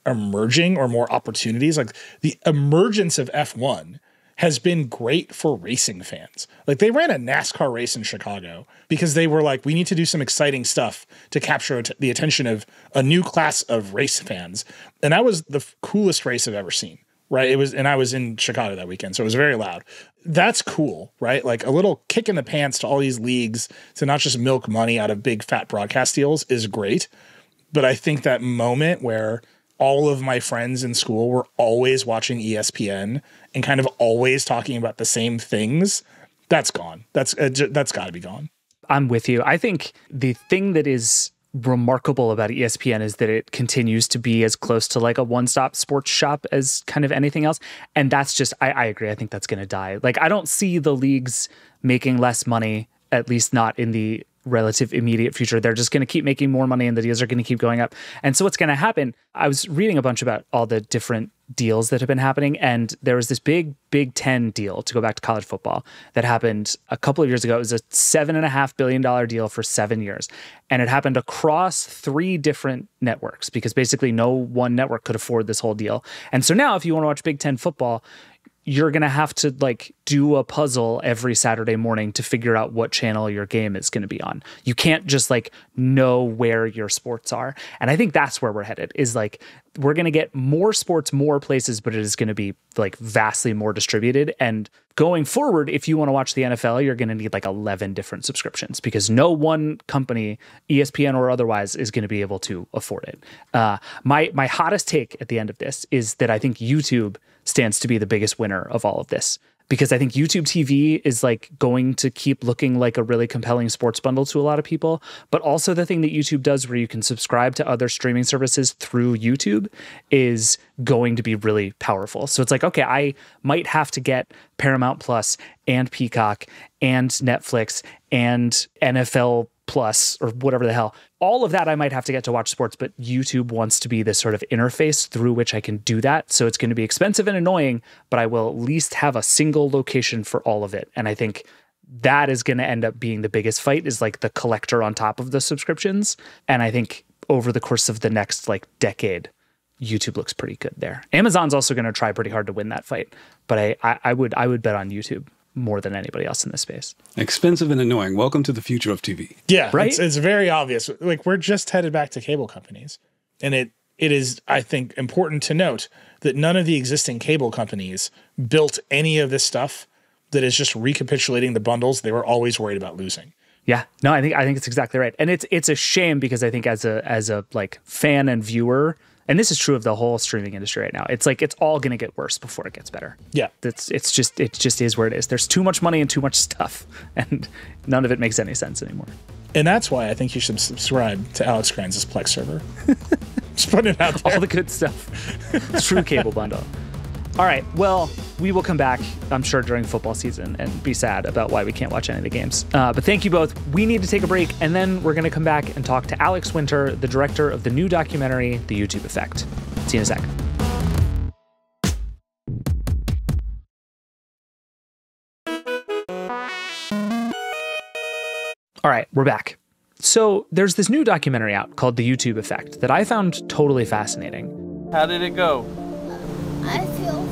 emerging, or more opportunities. Like the emergence of F1 has been great for racing fans. Like they ran a NASCAR race in Chicago because they were like, we need to do some exciting stuff to capture the attention of a new class of race fans. And that was the coolest race I've ever seen. Right. It was, and I was in Chicago that weekend, so it was very loud. That's cool, right? Like a little kick in the pants to all these leagues to not just milk money out of big fat broadcast deals is great. But I think that moment where all of my friends in school were always watching ESPN and kind of always talking about the same things, that's gone. That's got to be gone.
I'm with you. I think the thing that is remarkable about ESPN is that it continues to be as close to like a one-stop sports shop as kind of anything else. And that's just, I agree. I think that's going to die. Like, I don't see the leagues making less money, at least not in the relative immediate future. They're just going to keep making more money and the deals are going to keep going up. And so what's going to happen, I was reading a bunch about all the different deals that have been happening. And there was this big Big Ten deal, to go back to college football, that happened a couple of years ago. It was a $7.5 billion deal for 7 years. And it happened across 3 different networks, because basically no one network could afford this whole deal. And so now if you want to watch Big Ten football, you're going to have to like do a puzzle every Saturday morning to figure out what channel your game is going to be on. You can't just like know where your sports are. And I think that's where we're headed, is like, we're going to get more sports, more places, but it is going to be like vastly more distributed. And going forward, if you want to watch the NFL, you're going to need like 11 different subscriptions, because no one company, ESPN or otherwise, is going to be able to afford it. My hottest take at the end of this is that I think YouTube stands to be the biggest winner of all of this, because I think YouTube TV is like going to keep looking like a really compelling sports bundle to a lot of people. But also the thing that YouTube does, where you can subscribe to other streaming services through YouTube, is going to be really powerful. So it's like, okay, I might have to get Paramount Plus and Peacock and Netflix and NFL Plus or whatever the hell. All of that I might have to get to watch sports, but YouTube wants to be this sort of interface through which I can do that. So it's going to be expensive and annoying, but I will at least have a single location for all of it. And I think that is going to end up being the biggest fight, is like the collector on top of the subscriptions. And I think over the course of the next like decade, YouTube looks pretty good there. Amazon's also going to try pretty hard to win that fight, but I would bet on YouTube more than anybody else in this space.
Expensive and annoying. Welcome to the future of TV.
Yeah,
right.
It's very obvious. Like, we're just headed back to cable companies, and it is, I think, important to note that none of the existing cable companies built any of this stuff that is just recapitulating the bundles they were always worried about losing.
Yeah, no, I think it's exactly right, and it's a shame, because I think as a like fan and viewer, and this is true of the whole streaming industry right now, it's like it's all going to get worse before it gets better. Yeah, it just is where it is. There's too much money and too much stuff, and none of it makes any sense anymore.
And that's why I think you should subscribe to Alex Kranz's Plex server. Just putting it out there.
All the good stuff. True cable bundle. All right, well, we will come back, I'm sure, during football season and be sad about why we can't watch any of the games. But thank you both. We need to take a break, and then we're going to come back and talk to Alex Winter, the director of the new documentary, The YouTube Effect. See you in a sec. All right, we're back. So there's this new documentary out called The YouTube Effect that I found totally fascinating.
How did it go?
I feel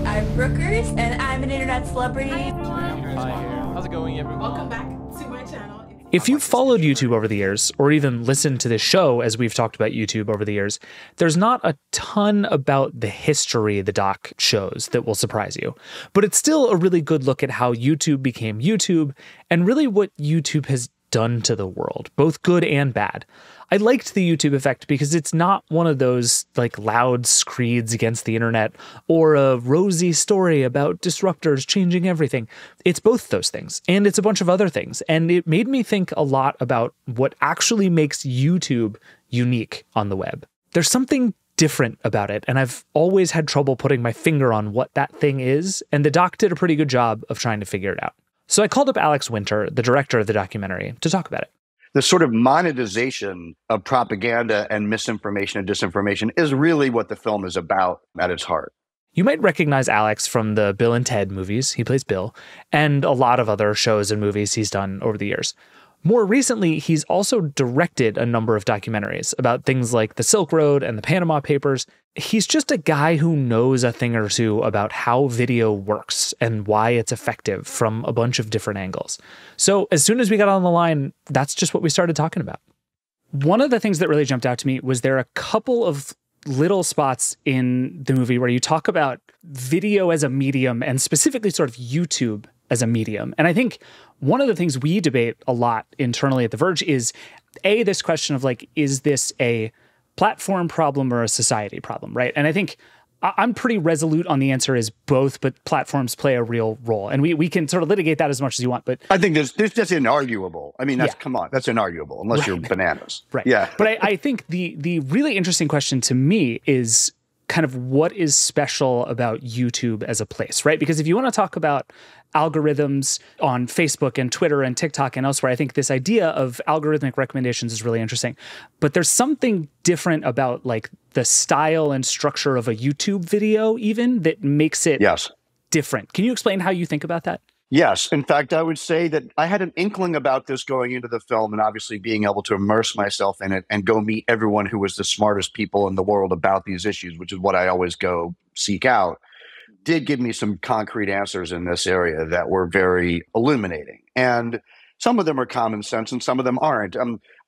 I'm Brookers, and I'm an internet celebrity.
How's it going, everyone?
Welcome back to my channel.
If you've followed YouTube over the years, or even listened to this show as we've talked about YouTube over the years, there's not a ton about the history the doc shows that will surprise you. But it's still a really good look at how YouTube became YouTube, and really what YouTube has done to the world, both good and bad. I liked the YouTube effect because it's not one of those like loud screeds against the internet or a rosy story about disruptors changing everything. It's both those things, and it's a bunch of other things. And it made me think a lot about what actually makes YouTube unique on the web. There's something different about it, and I've always had trouble putting my finger on what that thing is, and the doc did a pretty good job of trying to figure it out. So I called up Alex Winter, the director of the documentary, to talk about it.
The sort of monetization of propaganda and misinformation and disinformation is really what the film is about at its heart.
You might recognize Alex from the Bill and Ted movies. He plays Bill, and a lot of other shows and movies he's done over the years. More recently, he's also directed a number of documentaries about things like the Silk Road and the Panama Papers. He's just a guy who knows a thing or two about how video works and why it's effective from a bunch of different angles. So as soon as we got on the line, that's just what we started talking about. One of the things that really jumped out to me was there are a couple of little spots in the movie where you talk about video as a medium and specifically sort of YouTube as a medium. And I think one of the things we debate a lot internally at The Verge is this question of like, is this a platform problem or a society problem, right? And I think I'm pretty resolute on the answer is both, but platforms play a real role. And we can sort of litigate that as much as you want. But
I think that's inarguable. I mean, come on, that's inarguable, unless you're bananas.
Right.
Yeah.
But I think the really interesting question to me is kind of what is special about YouTube as a place, right? Because if you want to talk about algorithms on Facebook and Twitter and TikTok and elsewhere, I think this idea of algorithmic recommendations is really interesting. But there's something different about like the style and structure of a YouTube video even that makes it different. Can you explain how you think about that?
Yes. In fact, I would say that I had an inkling about this going into the film, and obviously being able to immerse myself in it and go meet everyone who was the smartest people in the world about these issues, which is what I always go seek out, did give me some concrete answers in this area that were very illuminating. And some of them are common sense and some of them aren't.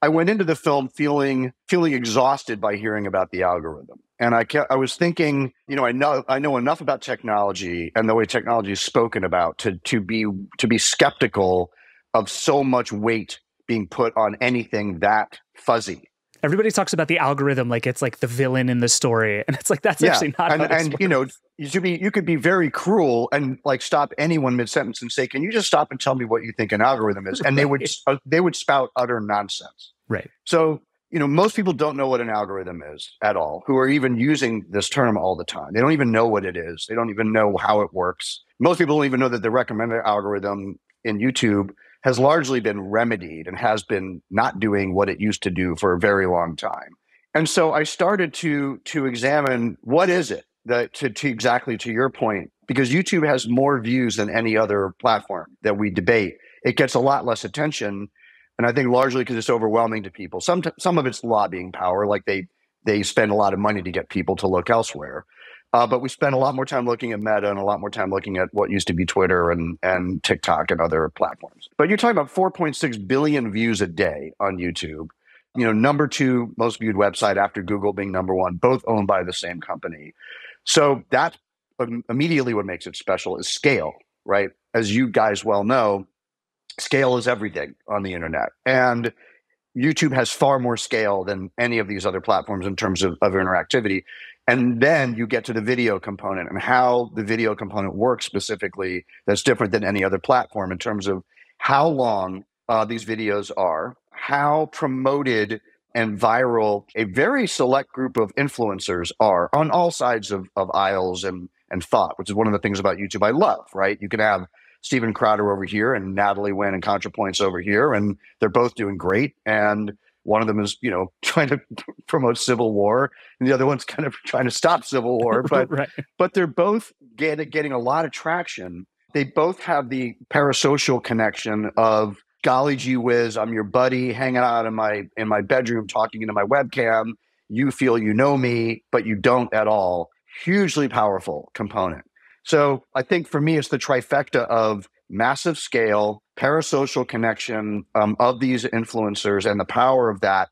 I went into the film feeling exhausted by hearing about the algorithm. And I was thinking, I know enough about technology and the way technology is spoken about to be skeptical of so much weight being put on anything that fuzzy.
Everybody talks about the algorithm like it's like the villain in the story, and it's like that's actually not.
And you could be very cruel and like stop anyone mid-sentence and say, "Can you just stop and tell me what you think an algorithm is?" And they would spout utter nonsense.
Right.
So most people don't know what an algorithm is at all, who are even using this term all the time. They don't even know what it is. They don't even know how it works. Most people don't even know that the recommended algorithm in YouTube has largely been remedied and has been not doing what it used to do for a very long time. And so I started to examine what is it that to exactly to your point, because YouTube has more views than any other platform that we debate. It gets a lot less attention. And I think largely because it's overwhelming to people. Some of it's lobbying power, like they spend a lot of money to get people to look elsewhere. But we spend a lot more time looking at Meta and a lot more time looking at what used to be Twitter and TikTok and other platforms. But you're talking about 4.6 billion views a day on YouTube. Number 2 most viewed website after Google being number 1, both owned by the same company. So that's immediately what makes it special is scale, right? As you guys well know, scale is everything on the internet. And YouTube has far more scale than any of these other platforms in terms of interactivity. And then you get to the video component and how the video component works specifically that's different than any other platform in terms of how long these videos are, how promoted and viral a very select group of influencers are on all sides of aisles and thought, which is one of the things about YouTube I love, right? You can have Steven Crowder over here and Natalie Wynn and ContraPoints over here, and they're both doing great. And one of them is, trying to promote civil war, and the other one's kind of trying to stop civil war. But
right.
But they're both getting a lot of traction. They both have the parasocial connection of golly gee whiz, I'm your buddy hanging out in my bedroom talking into my webcam. You feel you know me, but you don't at all. Hugely powerful component. So I think for me, it's the trifecta of massive scale, parasocial connection of these influencers and the power of that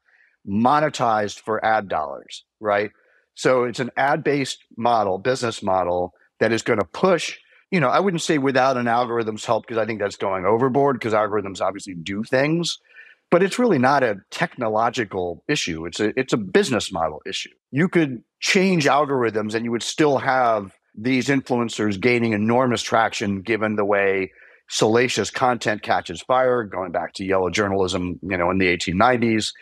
monetized for ad dollars, right? So it's an ad-based model, business model that is going to push, I wouldn't say without an algorithm's help, because I think that's going overboard, because algorithms obviously do things, but it's really not a technological issue. It's a business model issue. You could change algorithms and you would still have these influencers gaining enormous traction given the way salacious content catches fire, going back to yellow journalism, in the 1890s.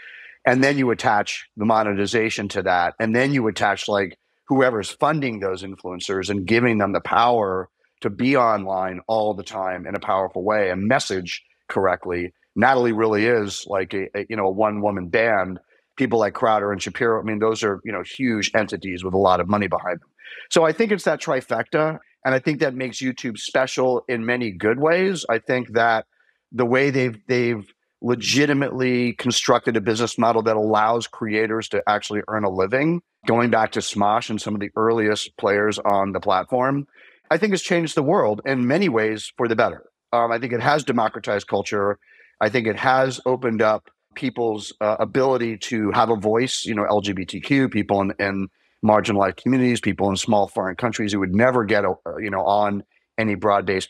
And then you attach the monetization to that. And then you attach like whoever's funding those influencers and giving them the power to be online all the time in a powerful way and message correctly. Natalie really is like a one-woman band. People like Crowder and Shapiro, I mean, those are, huge entities with a lot of money behind them. So I think it's that trifecta. And I think that makes YouTube special in many good ways. I think that the way they've legitimately constructed a business model that allows creators to actually earn a living, going back to Smosh and some of the earliest players on the platform, I think has changed the world in many ways for the better. I think it has democratized culture. I think it has opened up people's ability to have a voice, LGBTQ, people in marginalized communities, people in small foreign countries who would never get, on any broad-based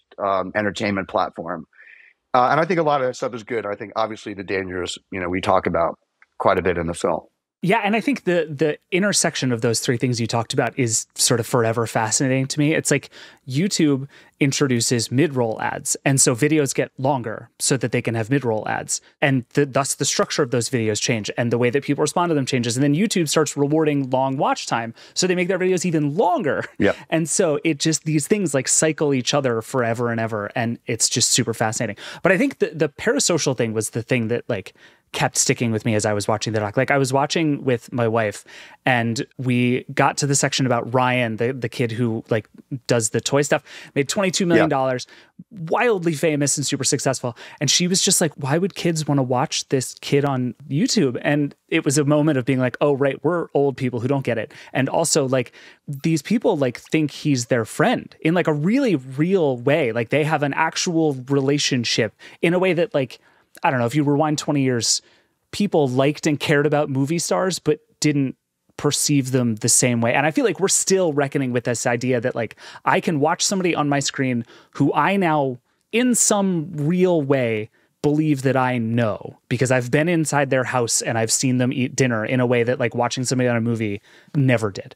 entertainment platform. And I think a lot of that stuff is good. I think obviously the dangers, we talk about quite a bit in the film.
Yeah, and I think the intersection of those three things you talked about is sort of forever fascinating to me. It's like YouTube introduces mid-roll ads, and so videos get longer so that they can have mid-roll ads, and thus the structure of those videos change, and the way that people respond to them changes, and then YouTube starts rewarding long watch time, so they make their videos even longer.
Yeah.
And so it just, these things like cycle each other forever and ever, and it's just super fascinating. But I think the parasocial thing was the thing that like kept sticking with me as I was watching the doc. Like I was watching with my wife and we got to the section about Ryan, the kid who like does the toy stuff, made $22 million, wildly famous and super successful. And she was just like, why would kids want to watch this kid on YouTube? And it was a moment of being like, oh, right, we're old people who don't get it. And also like these people like think he's their friend in like a really real way. Like they have an actual relationship in a way that like, I don't know, if you rewind 20 years, people liked and cared about movie stars, but didn't perceive them the same way. And I feel like we're still reckoning with this idea that like, I can watch somebody on my screen who I now, in some real way, believe that I know because I've been inside their house and I've seen them eat dinner in a way that like watching somebody on a movie never did.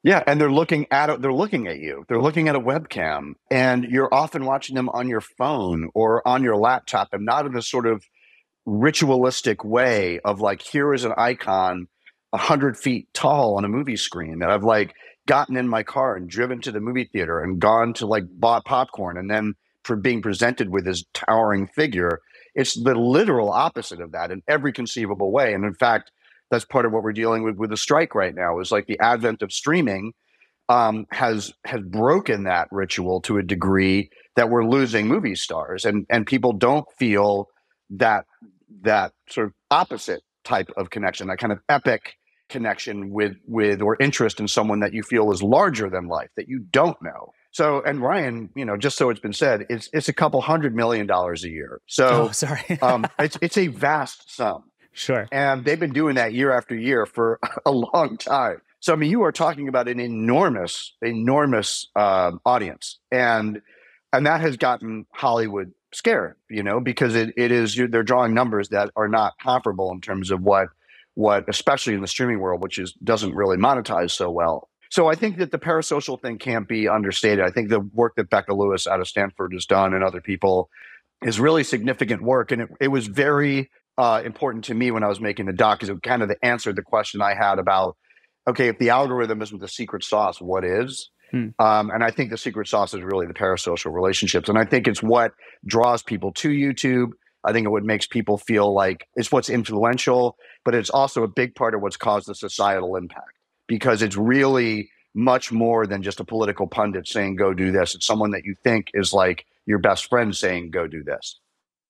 Yeah, and they're looking at you. They're looking at a webcam, and you're often watching them on your phone or on your laptop, and not in a sort of ritualistic way of like, here is an icon 100 feet tall on a movie screen that I've like gotten in my car and driven to the movie theater and gone to like bought popcorn and then for being presented with this towering figure. It's the literal opposite of that in every conceivable way. And in fact, that's part of what we're dealing with the strike right now is like the advent of streaming has broken that ritual to a degree that we're losing movie stars and people don't feel that sort of opposite type of connection, that kind of epic connection with or interest in someone that you feel is larger than life that you don't know. So, and Ryan, just so it's been said, it's a couple $100 million a year. So, it's a vast sum.
Sure.
And they've been doing that year after year for a long time. So, I mean, you are talking about an enormous audience. And that has gotten Hollywood scared, because they're drawing numbers that are not comparable in terms of what especially in the streaming world, which doesn't really monetize so well. So I think that the parasocial thing can't be understated. I think the work that Becca Lewis out of Stanford has done and other people is really significant work. And it was very important to me when I was making the doc, because it kind of answered the question I had about, okay, if the algorithm isn't the secret sauce, what is? And I think the secret sauce is really the parasocial relationships. And I think it's what draws people to YouTube. I think it what makes people feel like it's what's influential, but it's also a big part of what's caused the societal impact, because it's really much more than just a political pundit saying, go do this. It's someone that you think is like your best friend saying, go do this.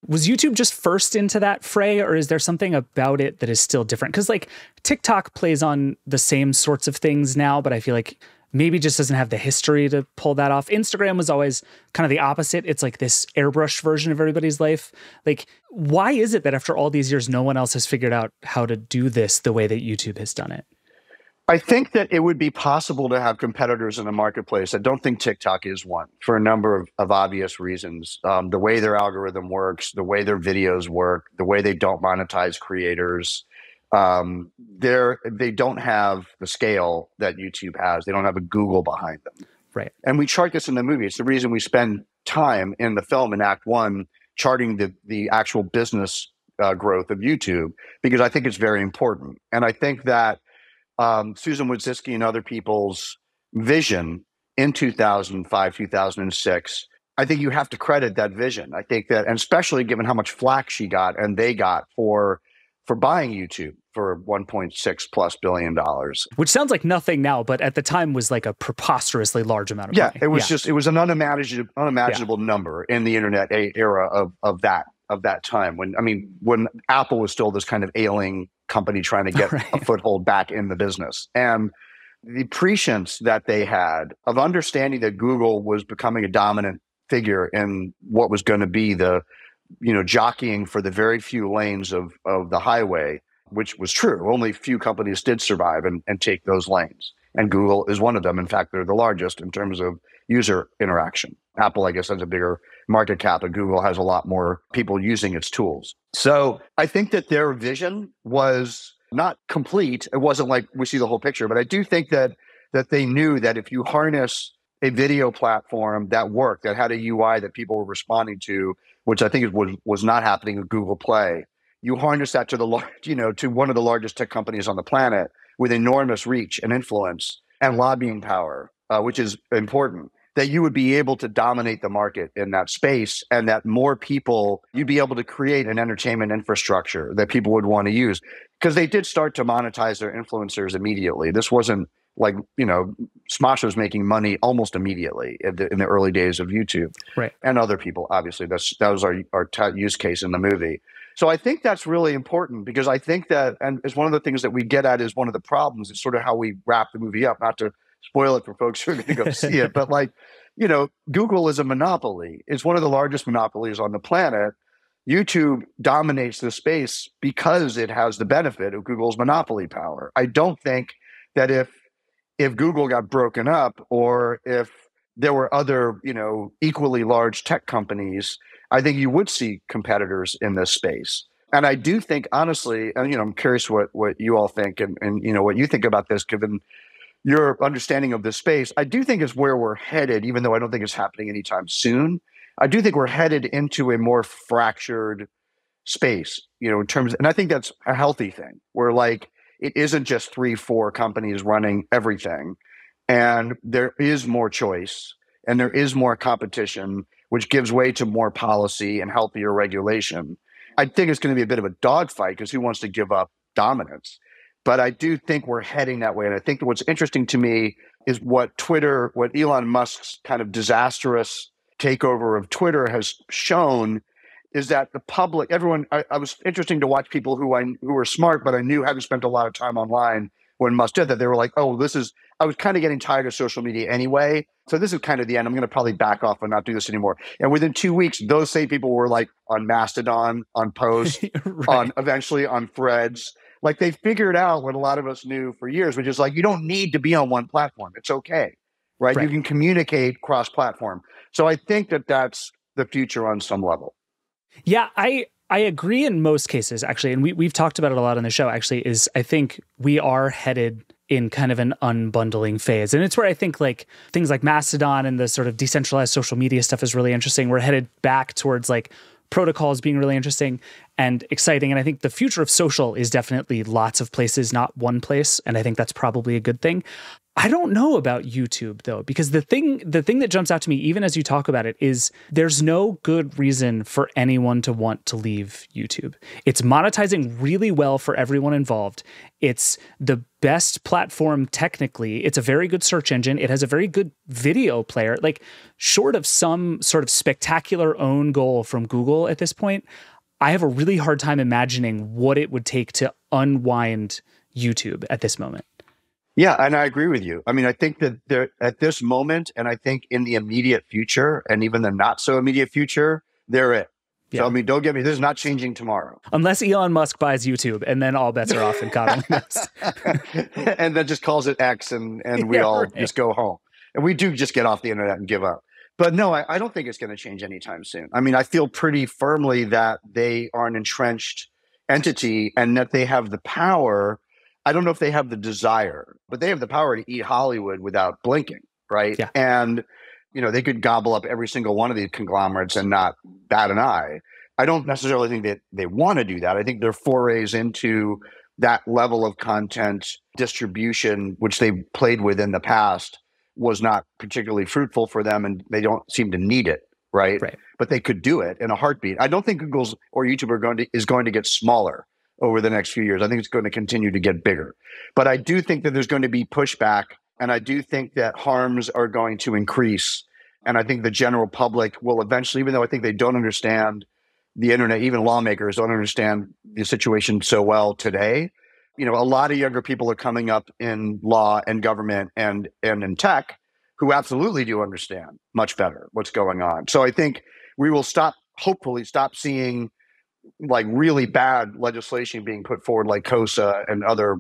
Was YouTube just first into that fray, or is there something about it that is still different? Because like TikTok plays on the same sorts of things now, but I feel like maybe just doesn't have the history to pull that off. Instagram was always kind of the opposite. It's like this airbrushed version of everybody's life. Like, why is it that after all these years, no one else has figured out how to do this the way that YouTube has done it?
I think that it would be possible to have competitors in the marketplace. I don't think TikTok is one for a number of obvious reasons. The way their algorithm works, the way their videos work, the way they don't monetize creators. They don't have the scale that YouTube has. They don't have a Google behind them.
Right.
And we chart this in the movie. It's the reason we spend time in the film in Act One charting the actual business growth of YouTube, because I think it's very important. And I think that Susan Wojcicki and other people's vision in 2005, 2006, I think you have to credit that vision. I think that, and especially given how much flack she got and they got for buying YouTube for $1.6+ billion.
Which sounds like nothing now, but at the time was like a preposterously large amount of money.
It was it was an unimaginable number in the internet era of that time. When Apple was still this kind of ailing company trying to get a foothold back in the business. And the prescience that they had of understanding that Google was becoming a dominant figure in what was going to be the jockeying for the very few lanes of the highway, which was true. Only few companies did survive and take those lanes. And Google is one of them. In fact, they're the largest in terms of user interaction. Apple, I guess, has a bigger market cap, and Google has a lot more people using its tools. So I think that their vision was not complete. It wasn't like we see the whole picture, but I do think that they knew that if you harness a video platform that worked, that had a UI that people were responding to, which I think was not happening with Google Play, you harness that to to one of the largest tech companies on the planet with enormous reach and influence and lobbying power, which is important, that you would be able to dominate the market in that space, and that more people, you'd be able to create an entertainment infrastructure that people would want to use. Because they did start to monetize their influencers immediately. This wasn't like, Smosh was making money almost immediately in the early days of YouTube.
Right. And
other people, obviously. That was our use case in the movie. So I think that's really important, because I think that, and it's one of the things that we get at is one of the problems. It's sort of how we wrap the movie up, not to spoil it for folks who are going to go see it. But Google is a monopoly. It's one of the largest monopolies on the planet. YouTube dominates the space because it has the benefit of Google's monopoly power. I don't think that if Google got broken up, or if there were other, equally large tech companies, I think you would see competitors in this space. And I do think, honestly, and I'm curious what you all think and what you think about this, given your understanding of this space. I do think it's where we're headed, even though I don't think it's happening anytime soon. I do think we're headed into a more fractured space, in terms, and I think that's a healthy thing, where it isn't just 3-4 companies running everything, and there is more choice and there is more competition, which gives way to more policy and healthier regulation. I think it's going to be a bit of a dogfight, because who wants to give up dominance? But I do think we're heading that way. And I think what's interesting to me is what Elon Musk's kind of disastrous takeover of Twitter has shown is that the public, everyone, I was interesting to watch people who were smart, but I knew hadn't spent a lot of time online when Musk did that. They were like, I was kind of getting tired of social media anyway. So this is kind of the end. I'm going to probably back off and not do this anymore. And within 2 weeks, those same people were on Mastodon, on Post, right. Eventually on Threads. They figured out what a lot of us knew for years, which is you don't need to be on one platform. It's okay, right? You can communicate cross-platform. So I think that that's the future on some level.
Yeah, I agree in most cases, actually. And we've talked about it a lot on the show, actually, is I think we are headed in kind of an unbundling phase. And it's where I think things like Mastodon and the sort of decentralized social media stuff is really interesting. We're headed back towards protocols being really interesting and exciting. And I think the future of social is definitely lots of places, not one place. And I think that's probably a good thing. I don't know about YouTube, though, because the thing that jumps out to me, even as you talk about it, is there's no good reason for anyone to want to leave YouTube. It's monetizing really well for everyone involved. It's the best platform technically. It's a very good search engine. It has a very good video player. Short of some sort of spectacular own goal from Google at this point, I have a really hard time imagining what it would take to unwind YouTube at this moment.
Yeah, and I agree with you. I mean, I think that they're at this moment, and I think in the immediate future, and even the not so immediate future, they're it. So, I mean, don't get me, this is not changing tomorrow.
Unless Elon Musk buys YouTube, and then all bets are off and God only knows.
And then just calls it X, and we all just go home. And we do just get off the internet and give up. But no, I don't think it's going to change anytime soon. I mean, I feel pretty firmly that they are an entrenched entity and that they have the power. I don't know if they have the desire, but they have the power to eat Hollywood without blinking, right?
Yeah.
And, they could gobble up every single one of these conglomerates and not bat an eye. I don't necessarily think that they want to do that. I think their forays into that level of content distribution, which they played with in the past, was not particularly fruitful for them, and they don't seem to need it, right? But they could do it in a heartbeat. I don't think Google's or YouTube is going to get smaller over the next few years. I think it's going to continue to get bigger. But I do think that there's going to be pushback, and I do think that harms are going to increase. And I think the general public will eventually, even though I think they don't understand the internet, even lawmakers don't understand the situation so well today. A lot of younger people are coming up in law and government and in tech who absolutely do understand much better what's going on. So I think we will hopefully stop seeing like really bad legislation being put forward, like COSA and other,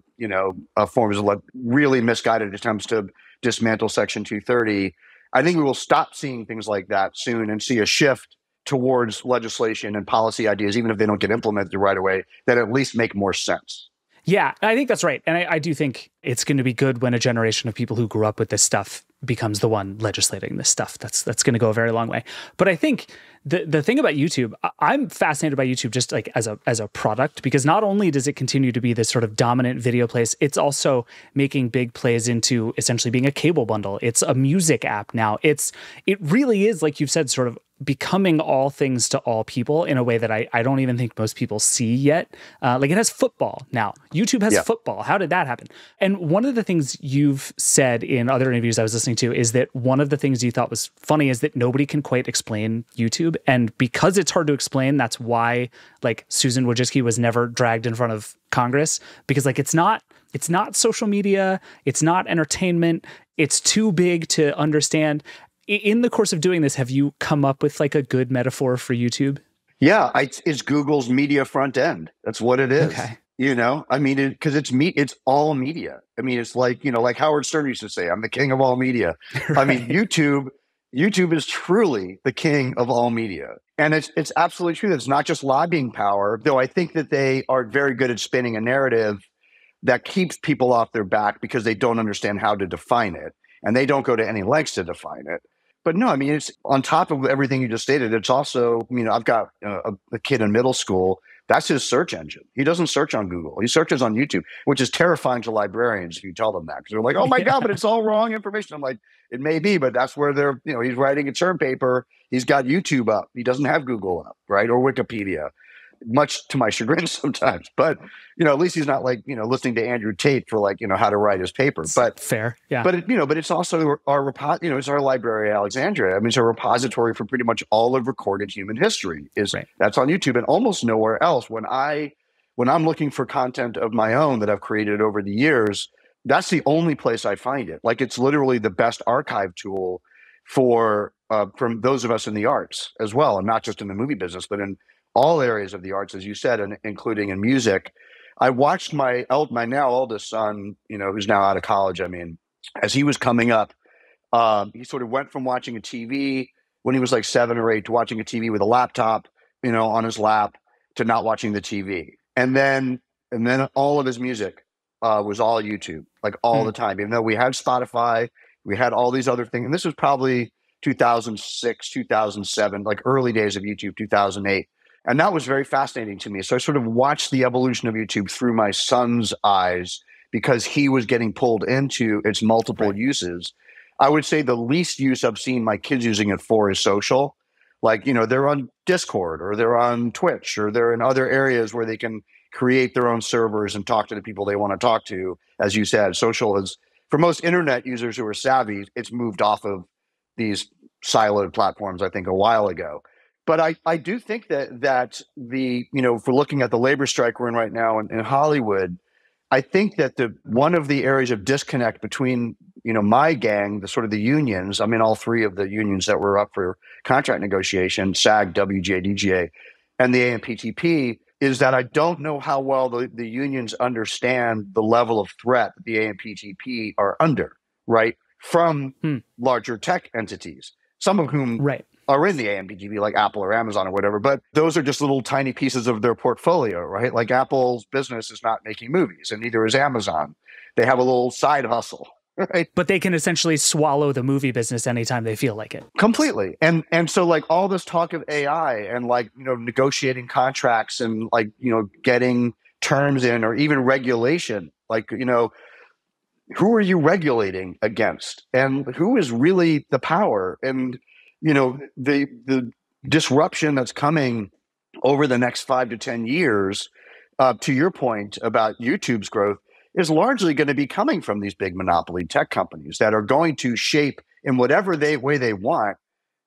forms of really misguided attempts to dismantle Section 230. I think we will stop seeing things like that soon and see a shift towards legislation and policy ideas, even if they don't get implemented right away, that at least make more sense.
Yeah, I think that's right. And I do think it's going to be good when a generation of people who grew up with this stuff becomes the one legislating this stuff. That's going to go a very long way. But I think the thing about YouTube, I'm fascinated by YouTube just like as a product, because not only does it continue to be this sort of dominant video place, it's also making big plays into essentially being a cable bundle. It's a music app now. It really is, like you've said, sort of becoming all things to all people in a way that I don't even think most people see yet. Like it has football now. YouTube has football. How did that happen? And one of the things you've said in other interviews I was listening to is that one of the things you thought was funny is that nobody can quite explain YouTube. And because it's hard to explain, that's why like Susan Wojcicki was never dragged in front of Congress, because like it's not social media. It's not entertainment. It's too big to understand. In the course of doing this, have you come up with like a good metaphor for YouTube?
Yeah, it's Google's media front end. That's what it is.
Okay.
I mean, because it's all media. I mean, it's like, like Howard Stern used to say, I'm the king of all media. Right. I mean, YouTube is truly the king of all media. And it's absolutely true that it's not just lobbying power, though I think that they are very good at spinning a narrative that keeps people off their back because they don't understand how to define it. And they don't go to any lengths to define it. But no, I mean, it's on top of everything you just stated. It's also, I've got a kid in middle school. That's his search engine. He doesn't search on Google. He searches on YouTube, which is terrifying to librarians if you tell them that, because they're like, oh my God, but it's all wrong information. I'm like, it may be, but that's where they're, he's writing a term paper. He's got YouTube up. He doesn't have Google up, right? Or Wikipedia. Much to my chagrin sometimes, but at least he's not like listening to Andrew Tate for like how to write his paper. But
fair, yeah.
But but it's also our it's our library, Alexandria. I mean, it's a repository for pretty much all of recorded human history. That's on YouTube and almost nowhere else. When I'm looking for content of my own that I've created over the years, that's the only place I find it. Like it's literally the best archive tool for from those of us in the arts as well, and not just in the movie business, but in all areas of the arts, as you said, and including in music. I watched my now oldest son, who's now out of college. I mean, as he was coming up, he sort of went from watching a TV when he was like 7 or 8 to watching a TV with a laptop, on his lap, to not watching the TV. And then all of his music was all YouTube, like all the time. Even though we had Spotify, we had all these other things. And this was probably 2006, 2007, like early days of YouTube, 2008. And that was very fascinating to me. So I sort of watched the evolution of YouTube through my son's eyes because he was getting pulled into its multiple uses. I would say the least use I've seen my kids using it for is social. Like, they're on Discord or they're on Twitch or they're in other areas where they can create their own servers and talk to the people they want to talk to. As you said, social is, for most internet users who are savvy, it's moved off of these siloed platforms, I think, a while ago. But I do think that the, if we're looking at the labor strike we're in right now in Hollywood, I think that one of the areas of disconnect between, my gang, the sort of the unions, I'm in all three of the unions that were up for contract negotiation, SAG, WGA, DGA, and the AMPTP, is that I don't know how well the unions understand the level of threat that the AMPTP are under, right? From larger tech entities, some of whom are in the AMPTP, like Apple or Amazon or whatever, but those are just little tiny pieces of their portfolio, right? Like Apple's business is not making movies, and neither is Amazon. They have a little side hustle, right?
But they can essentially swallow the movie business anytime they feel like it.
Completely. And so like all this talk of AI and like, negotiating contracts and like, getting terms in or even regulation, like, who are you regulating against and who is really the power? And, the disruption that's coming over the next 5 to 10 years, to your point about YouTube's growth, is largely going to be coming from these big monopoly tech companies that are going to shape in whatever way they want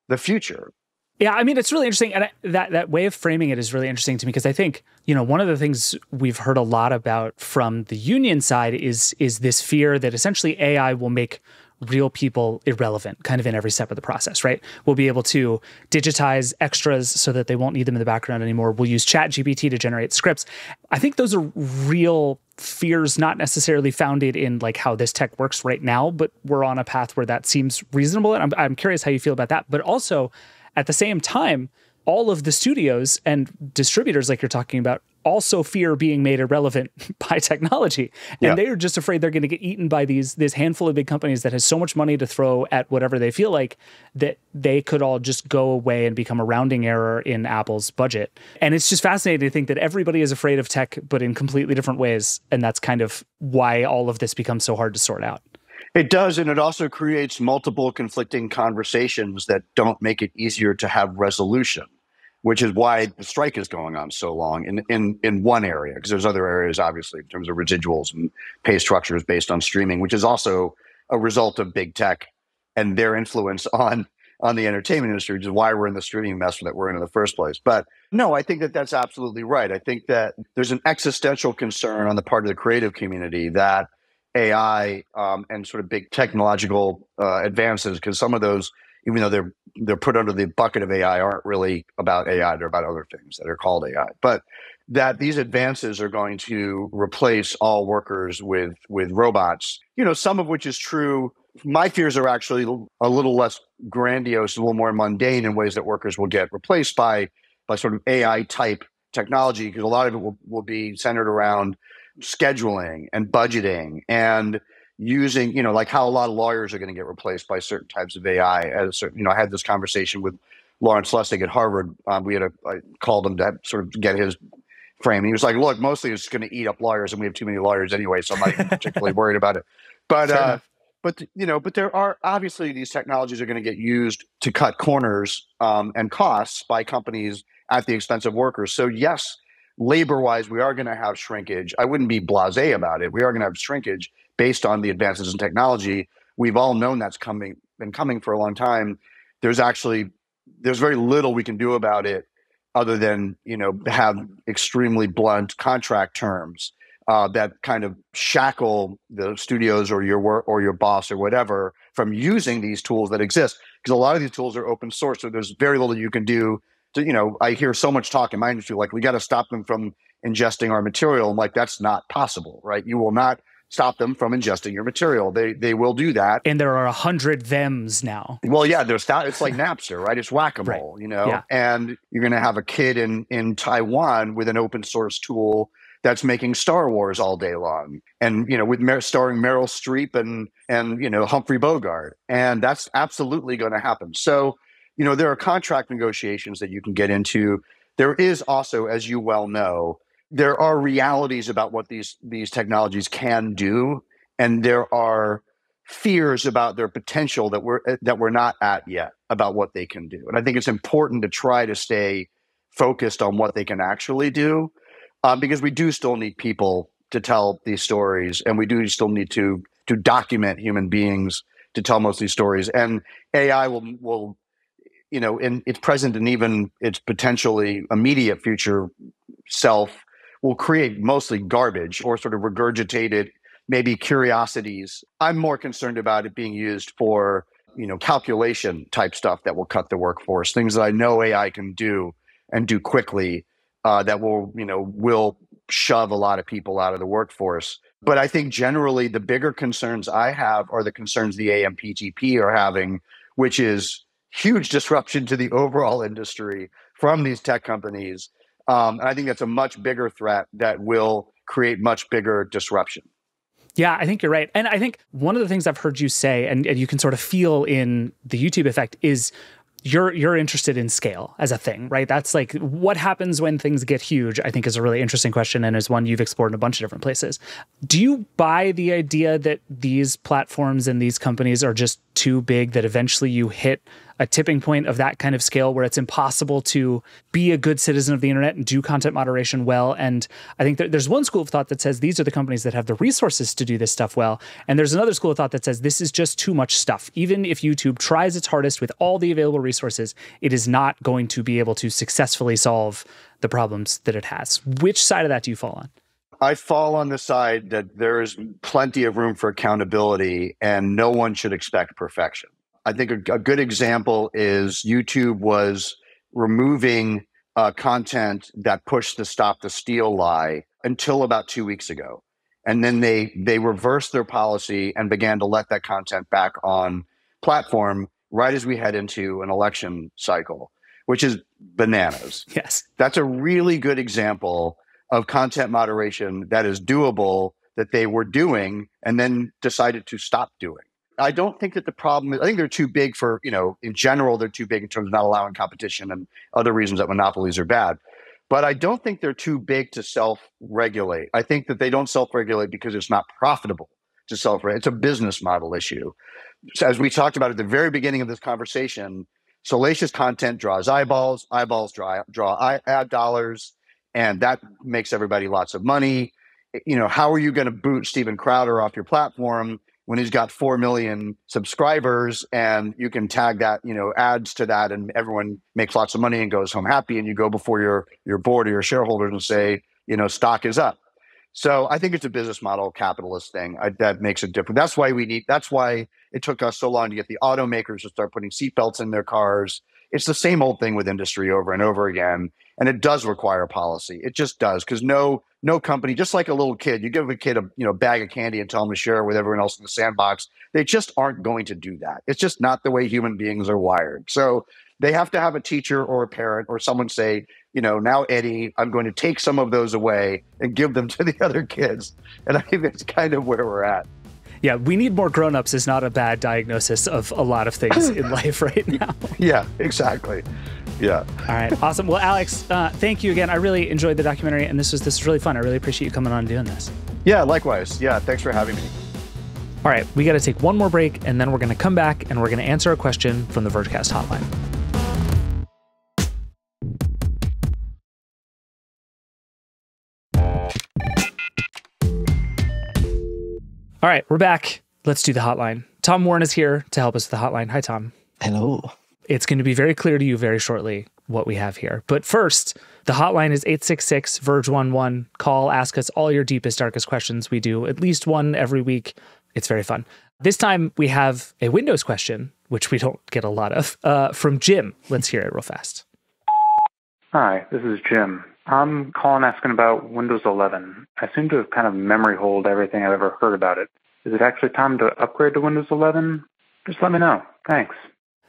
the future.
Yeah, I mean, it's really interesting. And that way of framing it is really interesting to me because I think, one of the things we've heard a lot about from the union side is this fear that essentially AI will make real people irrelevant kind of in every step of the process, right? We'll be able to digitize extras so that they won't need them in the background anymore. We'll use ChatGPT to generate scripts. I think those are real fears, not necessarily founded in like how this tech works right now, but we're on a path where that seems reasonable. And I'm curious how you feel about that. But also at the same time, all of the studios and distributors like you're talking about also fear being made irrelevant by technology. And they're just afraid they're going to get eaten by this handful of big companies that has so much money to throw at whatever they feel like that they could all just go away and become a rounding error in Apple's budget. And it's just fascinating to think that everybody is afraid of tech, but in completely different ways. And that's kind of why all of this becomes so hard to sort out.
It does, and it also creates multiple conflicting conversations that don't make it easier to have resolution, which is why the strike is going on so long in one area, because there's other areas, obviously, in terms of residuals and pay structures based on streaming, which is also a result of big tech and their influence on the entertainment industry, which is why we're in the streaming mess that we're in the first place. But no, I think that that's absolutely right. I think that there's an existential concern on the part of the creative community that AI and sort of big technological advances, because some of those, even though they're put under the bucket of AI, aren't really about AI. They're about other things that are called AI. But that these advances are going to replace all workers with robots, some of which is true. My fears are actually a little less grandiose, a little more mundane in ways that workers will get replaced by sort of AI type technology, because a lot of it will be centered around scheduling and budgeting and using, like how a lot of lawyers are going to get replaced by certain types of AI. I had this conversation with Lawrence Lessig at Harvard. I called him to sort of get his frame. He was like, look, mostly it's going to eat up lawyers and we have too many lawyers anyway, so I'm not even particularly worried about it. But there are obviously these technologies are going to get used to cut corners and costs by companies at the expense of workers. So yes, labor-wise, we are going to have shrinkage. I wouldn't be blasé about it. We are going to have shrinkage based on the advances in technology. We've all known that's been coming for a long time. There's very little we can do about it other than, have extremely blunt contract terms that kind of shackle the studios or your work or your boss or whatever from using these tools that exist. Because a lot of these tools are open source, so there's very little you can do. I hear so much talk in my industry, like we got to stop them from ingesting our material. I'm like, that's not possible, right? You will not stop them from ingesting your material. They will do that.
And there are 100 thems now.
Well, yeah, it's like Napster, right? It's whack-a-mole,
Yeah.
And you're going to have a kid in Taiwan with an open source tool that's making Star Wars all day long, and starring Meryl Streep and Humphrey Bogart, and that's absolutely going to happen. So. There are contract negotiations that you can get into. There is also, as you well know, there are realities about what these technologies can do, and there are fears about their potential that we're not at yet about what they can do. And I think it's important to try to stay focused on what they can actually do, because we do still need people to tell these stories, and we do still need to document human beings to tell most of these stories. And AI will in its present and even its potentially immediate future self will create mostly garbage or sort of regurgitated, maybe curiosities. I'm more concerned about it being used for, calculation type stuff that will cut the workforce, things that I know AI can do and do quickly, that will shove a lot of people out of the workforce. But I think generally the bigger concerns I have are the concerns the AMPTP are having, which is huge disruption to the overall industry from these tech companies. And I think that's a much bigger threat that will create much bigger disruption.
Yeah, I think you're right. And I think one of the things I've heard you say, and you can sort of feel in the YouTube effect, is you're interested in scale as a thing, right? That's like what happens when things get huge, I think is a really interesting question and is one you've explored in a bunch of different places. Do you buy the idea that these platforms and these companies are just too big, that eventually you hit a tipping point of that kind of scale where it's impossible to be a good citizen of the internet and do content moderation well? And I think there's one school of thought that says these are the companies that have the resources to do this stuff well. And there's another school of thought that says this is just too much stuff. Even if YouTube tries its hardest with all the available resources, it is not going to be able to successfully solve the problems that it has. Which side of that do you fall on?
I fall on the side that there is plenty of room for accountability and no one should expect perfection. I think a good example is YouTube was removing content that pushed the Stop the Steal lie until about 2 weeks ago. And then they reversed their policy and began to let that content back on platform right as we head into an election cycle, which is bananas.
Yes.
That's a really good example of content moderation that is doable, that they were doing and then decided to stop doing. I don't think that the problem is, I think they're too big for, in general, they're too big in terms of not allowing competition and other reasons that monopolies are bad. But I don't think they're too big to self-regulate. I think that they don't self-regulate because it's not profitable to self-regulate. It's a business model issue. So as we talked about at the very beginning of this conversation, salacious content draws eyeballs draw ad dollars, and that makes everybody lots of money. How are you going to boot Steven Crowder off your platform when he's got 4 million subscribers and you can tag that, ads to that, and everyone makes lots of money and goes home happy, and you go before your board or your shareholders and say, stock is up. So I think it's a business model capitalist thing that makes it different. That's why it took us so long to get the automakers to start putting seatbelts in their cars. It's the same old thing with industry over and over again. And it does require policy. It just does. Because no company, just like a little kid, you give a kid a bag of candy and tell them to share it with everyone else in the sandbox. They just aren't going to do that. It's just not the way human beings are wired. So they have to have a teacher or a parent or someone say, now, Eddie, I'm going to take some of those away and give them to the other kids. And I think that's kind of where we're at.
Yeah, we need more grown-ups is not a bad diagnosis of a lot of things in life right now.
Yeah, exactly. Yeah.
All right, awesome. Well, Alex, thank you again. I really enjoyed the documentary, and this was really fun. I really appreciate you coming on and doing this.
Yeah, likewise. Yeah, thanks for having me.
All right, we got to take one more break, and then we're going to come back, and we're going to answer a question from the Vergecast hotline. All right, we're back. Let's do the hotline. Tom Warren is here to help us with the hotline. Hi, Tom.
Hello.
It's going to be very clear to you very shortly what we have here. But first, the hotline is 866-VERGE11. Call, ask us all your deepest, darkest questions. We do at least one every week. It's very fun. This time, we have a Windows question, which we don't get a lot of, from Jim. Let's hear it real fast.
Hi, this is Jim. I'm calling asking about Windows 11. I seem to have kind of memory holed everything I've ever heard about it. Is it actually time to upgrade to Windows 11? Just let me know. Thanks.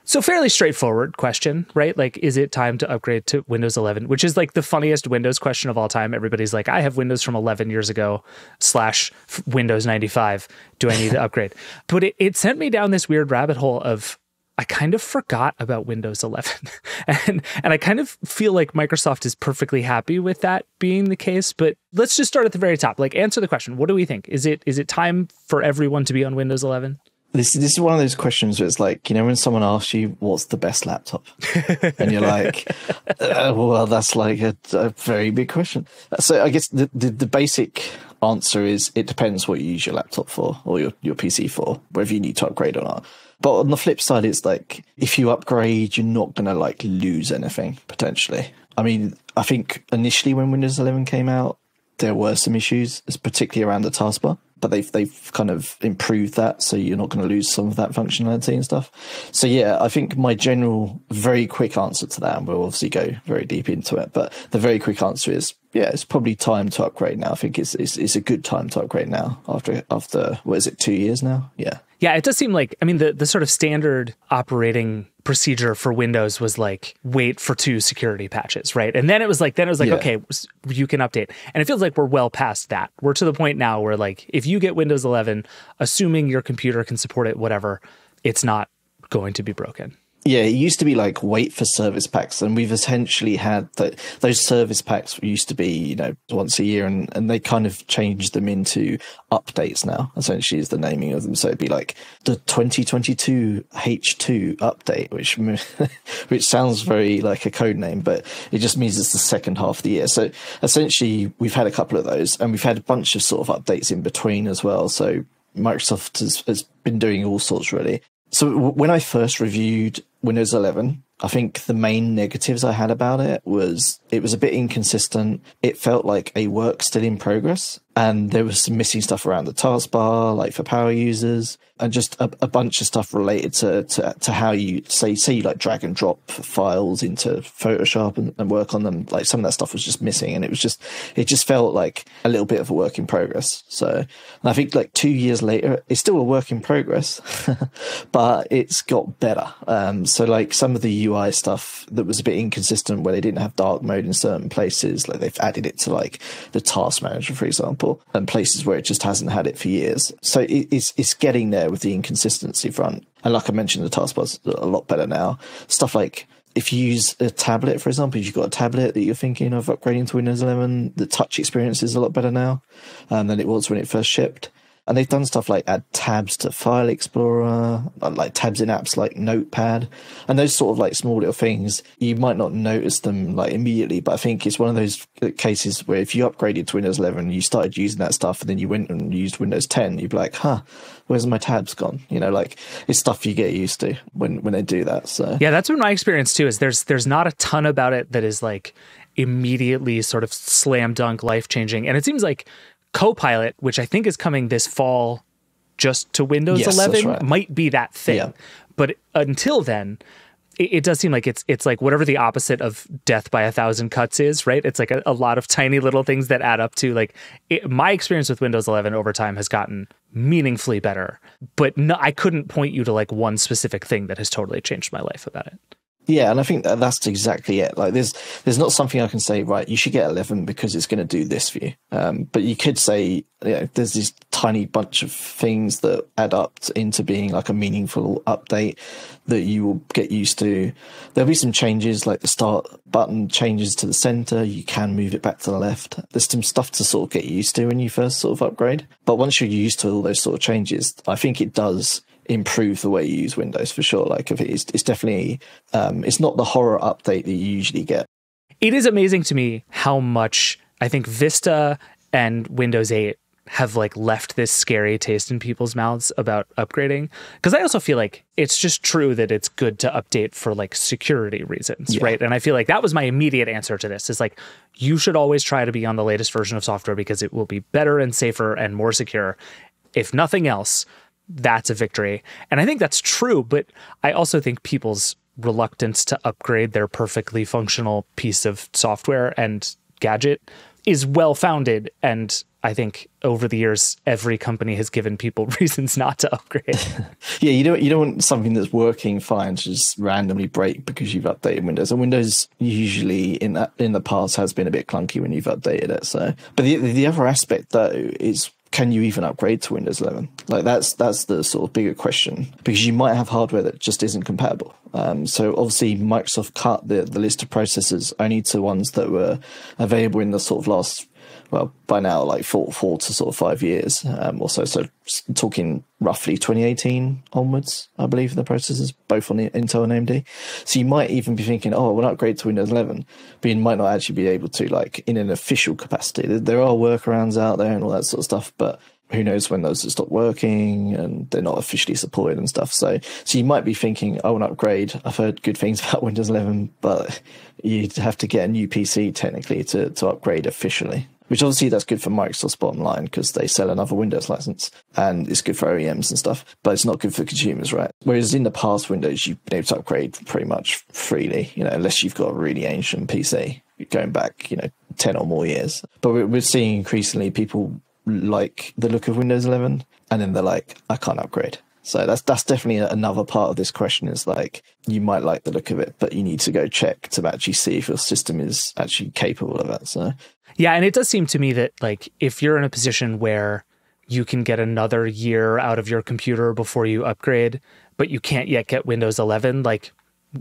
So fairly straightforward question, right? Like, is it time to upgrade to Windows 11? Which is like the funniest Windows question of all time. Everybody's like, I have Windows from 11 years ago / Windows 95. Do I need to upgrade? But it sent me down this weird rabbit hole of, I kind of forgot about Windows 11. and I kind of feel like Microsoft is perfectly happy with that being the case. But let's just start at the very top. Like, answer the question. What do we think? Is it time for everyone to be on Windows 11?
This is one of those questions where it's like, when someone asks you, what's the best laptop? And you're like, well, that's like a very big question. So I guess the basic answer is it depends what you use your laptop for or your PC for, whether you need to upgrade or not. But on the flip side, it's like, if you upgrade, you're not going to lose anything, potentially. I mean, I think initially when Windows 11 came out, there were some issues, particularly around the taskbar. But they've kind of improved that, so you're not going to lose some of that functionality and stuff. So yeah, I think my general very quick answer to that, and we'll obviously go very deep into it, but the very quick answer is, yeah, it's probably time to upgrade now. I think it's a good time to upgrade now after what is it, 2 years now? Yeah.
Yeah, it does seem like, I mean, the sort of standard operating procedure for Windows was like, wait for 2 security patches, right? And then it was like,
Yeah.
okay, you can update. And it feels like we're well past that. We're to the point now where like, if you get Windows 11, assuming your computer can support it, whatever, it's not going to be broken.
Yeah, it used to be like wait for service packs, and we've essentially had those service packs used to be, once a year, and they kind of changed them into updates now, essentially is the naming of them. So it'd be like the 2022 H2 update, which sounds very like a code name, but it just means it's the second half of the year. So essentially we've had a couple of those, and we've had a bunch of sort of updates in between as well. So Microsoft has been doing all sorts really. So when I first reviewed Windows 11, I think the main negatives I had about it was a bit inconsistent. It felt like a work still in progress, and there was some missing stuff around the taskbar, like for power users, and just a bunch of stuff related to how you say you like drag and drop files into Photoshop and work on them. Like some of that stuff was just missing, and it just felt like a little bit of a work in progress. So, and I think like 2 years later, it's still a work in progress, but it's got better. So like some of the UI stuff that was a bit inconsistent, where they didn't have dark mode in certain places, like they've added it to like the task manager, for example, and places where it just hasn't had it for years. So it's getting there with the inconsistency front. And like I mentioned, the taskbar's a lot better now. Stuff like if you use a tablet, for example, if you've got a tablet that you're thinking of upgrading to Windows 11, the touch experience is a lot better now than it was when it first shipped. And they've done stuff like add tabs to File Explorer, like tabs in apps like Notepad, and those sort of like small little things. You might not notice them like immediately, but I think it's one of those cases where if you upgraded to Windows 11, you started using that stuff, and then you went and used Windows 10, you'd be like, where's my tabs gone? Like it's stuff you get used to when they do that. So
yeah, that's been my experience too, is there's not a ton about it that is like immediately sort of slam dunk life changing. And it seems like Copilot, which I think is coming this fall just to Windows 11, right, might be that thing. Yeah. But until then, it does seem like it's like whatever the opposite of death by 1,000 cuts is, right? It's like a lot of tiny little things that add up to like my experience with Windows 11 over time has gotten meaningfully better. But no, I couldn't point you to like one specific thing that has totally changed my life about it.
Yeah, and I think that's exactly it. Like, there's not something I can say, right, you should get 11 because it's going to do this for you. But you could say, there's this tiny bunch of things that add up into being like a meaningful update that you will get used to. There'll be some changes, like the start button changes to the center. You can move it back to the left. There's some stuff to sort of get used to when you first sort of upgrade. But once you're used to all those sort of changes, I think it does improve the way you use Windows for sure. Like, if it's definitely it's not the horror update that you usually get.
It is amazing to me how much I think Vista and Windows 8 have like left this scary taste in people's mouths about upgrading, because I also feel like it's just true that it's good to update for like security reasons, right? And I feel like that was my immediate answer to this, is like, you should always try to be on the latest version of software because it will be better and safer and more secure. If nothing else, that's a victory. And I think that's true, but I also think people's reluctance to upgrade their perfectly functional piece of software and gadget is well-founded. And I think over the years, every company has given people reasons not to upgrade.
Yeah, you don't want something that's working fine to just randomly break because you've updated Windows. And Windows usually in the past has been a bit clunky when you've updated it. So, but the other aspect though is, can you even upgrade to Windows 11? Like that's the sort of bigger question, because you might have hardware that just isn't compatible. So obviously Microsoft cut the list of processors only to ones that were available in the sort of last, well, by now, like four to sort of 5 years or so. So talking roughly 2018 onwards, I believe, the processors, both on Intel and AMD. So you might even be thinking, I want to upgrade to Windows 11, but you might not actually be able to, like, in an official capacity. There are workarounds out there and all that sort of stuff, but who knows when those will stop working and they're not officially supported and stuff. So you might be thinking, I want to upgrade. I've heard good things about Windows 11, but you'd have to get a new PC technically to upgrade officially, which obviously that's good for Microsoft's bottom line because they sell another Windows license, and it's good for OEMs and stuff, but it's not good for consumers, right? Whereas in the past Windows, you've been able to upgrade pretty much freely, unless you've got a really ancient PC going back, 10 or more years. But we're seeing increasingly people like the look of Windows 11, and then they're like, I can't upgrade. So that's definitely another part of this question is like, you might like the look of it, but you need to go check to actually see if your system is actually capable of it. So
yeah, and it does seem to me that like if you're in a position where you can get another year out of your computer before you upgrade, but you can't yet get Windows 11, like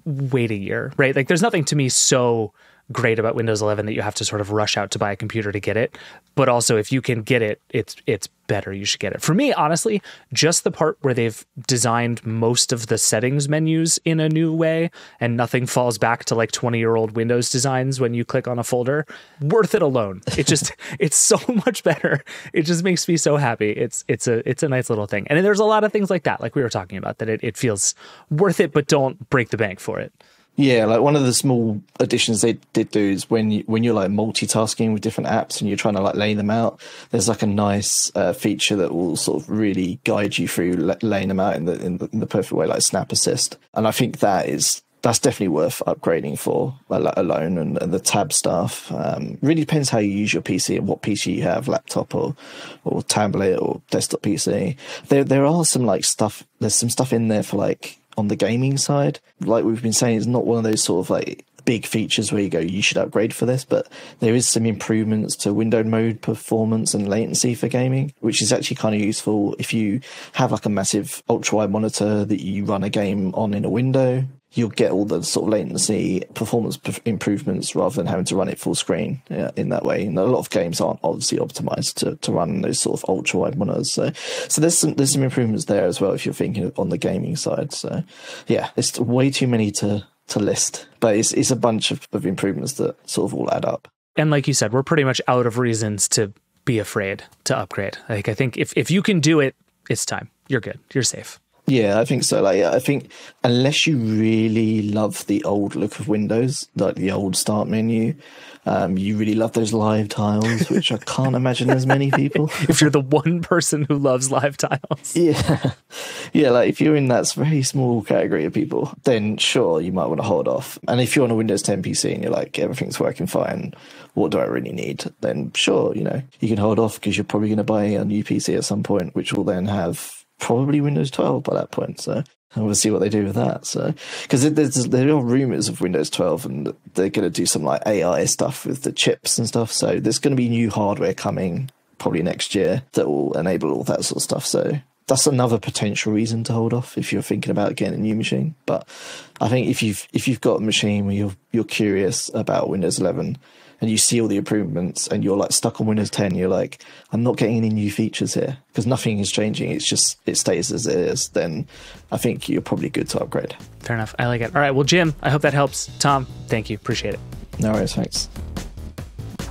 wait a year, right? Like there's nothing to me so great about Windows 11 that you have to sort of rush out to buy a computer to get it. But also if you can get it, it's better. You should get it. For me, honestly, just the part where they've designed most of the settings menus in a new way and nothing falls back to like 20-year-old Windows designs when you click on a folder, worth it alone. It just, it's so much better. It just makes me so happy. It's a nice little thing. And there's a lot of things like that, like we were talking about, that it feels worth it, but don't break the bank for it.
Yeah, like one of the small additions they did do is when you're like multitasking with different apps and you're trying to like lay them out, there's like a nice feature that will sort of really guide you through laying them out in the perfect way, like Snap Assist. And I think that's definitely worth upgrading for alone, and the tab stuff. Really depends how you use your PC and what PC you have, laptop or tablet or desktop PC. There are some like stuff. There's some stuff in there for like on the gaming side. Like we've been saying, it's not one of those sort of like big features where you go, you should upgrade for this, but there is some improvements to window mode performance and latency for gaming, which is actually kind of useful if you have like a massive ultra wide monitor that you run a game on in a window. You'll get all the sort of latency performance improvements rather than having to run it full screen in that way. And a lot of games aren't obviously optimized to run those sort of ultra wide monitors. So there's some improvements there as well if you're thinking on the gaming side. So yeah, it's way too many to list, but it's a bunch of improvements that sort of all add up.
And like you said, we're pretty much out of reasons to be afraid to upgrade. Like I think if you can do it, it's time. You're good. You're safe.
Yeah, I think so. Like, I think unless you really love the old look of Windows, like the old start menu, you really love those live tiles, which I can't imagine there's many people.
If you're the one person who loves live tiles.
Yeah. Yeah, like if you're in that very small category of people, then sure, you might want to hold off. And if you're on a Windows 10 PC and you're like, everything's working fine, what do I really need? Then sure, you can hold off because you're probably going to buy a new PC at some point, which will then have probably Windows 12 by that point. So we'll see what they do with that. So because there are rumors of Windows 12 and they're going to do some like AI stuff with the chips and stuff. So there's going to be new hardware coming probably next year that will enable all that sort of stuff. So that's another potential reason to hold off if you're thinking about getting a new machine. But I think if you've got a machine where you're curious about Windows 11 and you see all the improvements and you're like stuck on Windows 10, you're like, I'm not getting any new features here because nothing is changing. It's just, it stays as it is. Then I think you're probably good to upgrade.
Fair enough. I like it. All right. Well, Jim, I hope that helps. Tom, thank you. Appreciate it.
No worries. Thanks.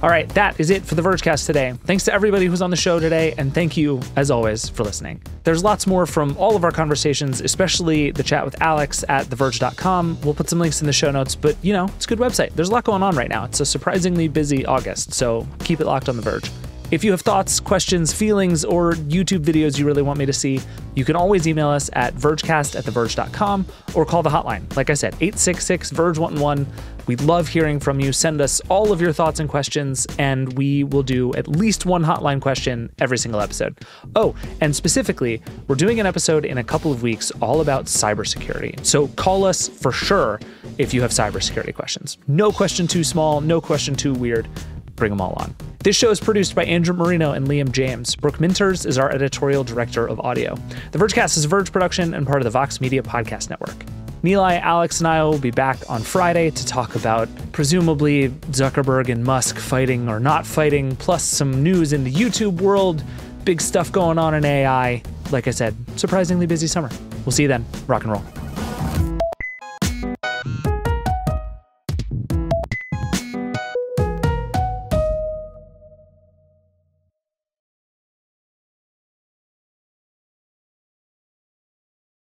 All right, that is it for the Vergecast today. Thanks to everybody who's on the show today, and thank you, as always, for listening. There's lots more from all of our conversations, especially the chat with Alex at theverge.com. We'll put some links in the show notes, but, it's a good website. There's a lot going on right now. It's a surprisingly busy August, so keep it locked on The Verge. If you have thoughts, questions, feelings, or YouTube videos you really want me to see, you can always email us at vergecast@theverge.com or call the hotline. Like I said, 866-VERGE111. We love hearing from you. Send us all of your thoughts and questions, and we will do at least one hotline question every single episode. Oh, and specifically, we're doing an episode in a couple of weeks all about cybersecurity. So call us for sure if you have cybersecurity questions. No question too small, no question too weird. Bring them all on. This show is produced by Andrew Marino and Liam James. Brooke Minters is our editorial director of audio. The Vergecast is a Verge production and part of the Vox Media Podcast Network. Nilay, Alex, and I will be back on Friday to talk about presumably Zuckerberg and Musk fighting or not fighting, plus some news in the YouTube world, big stuff going on in AI. Like I said, surprisingly busy summer. We'll see you then. Rock and roll.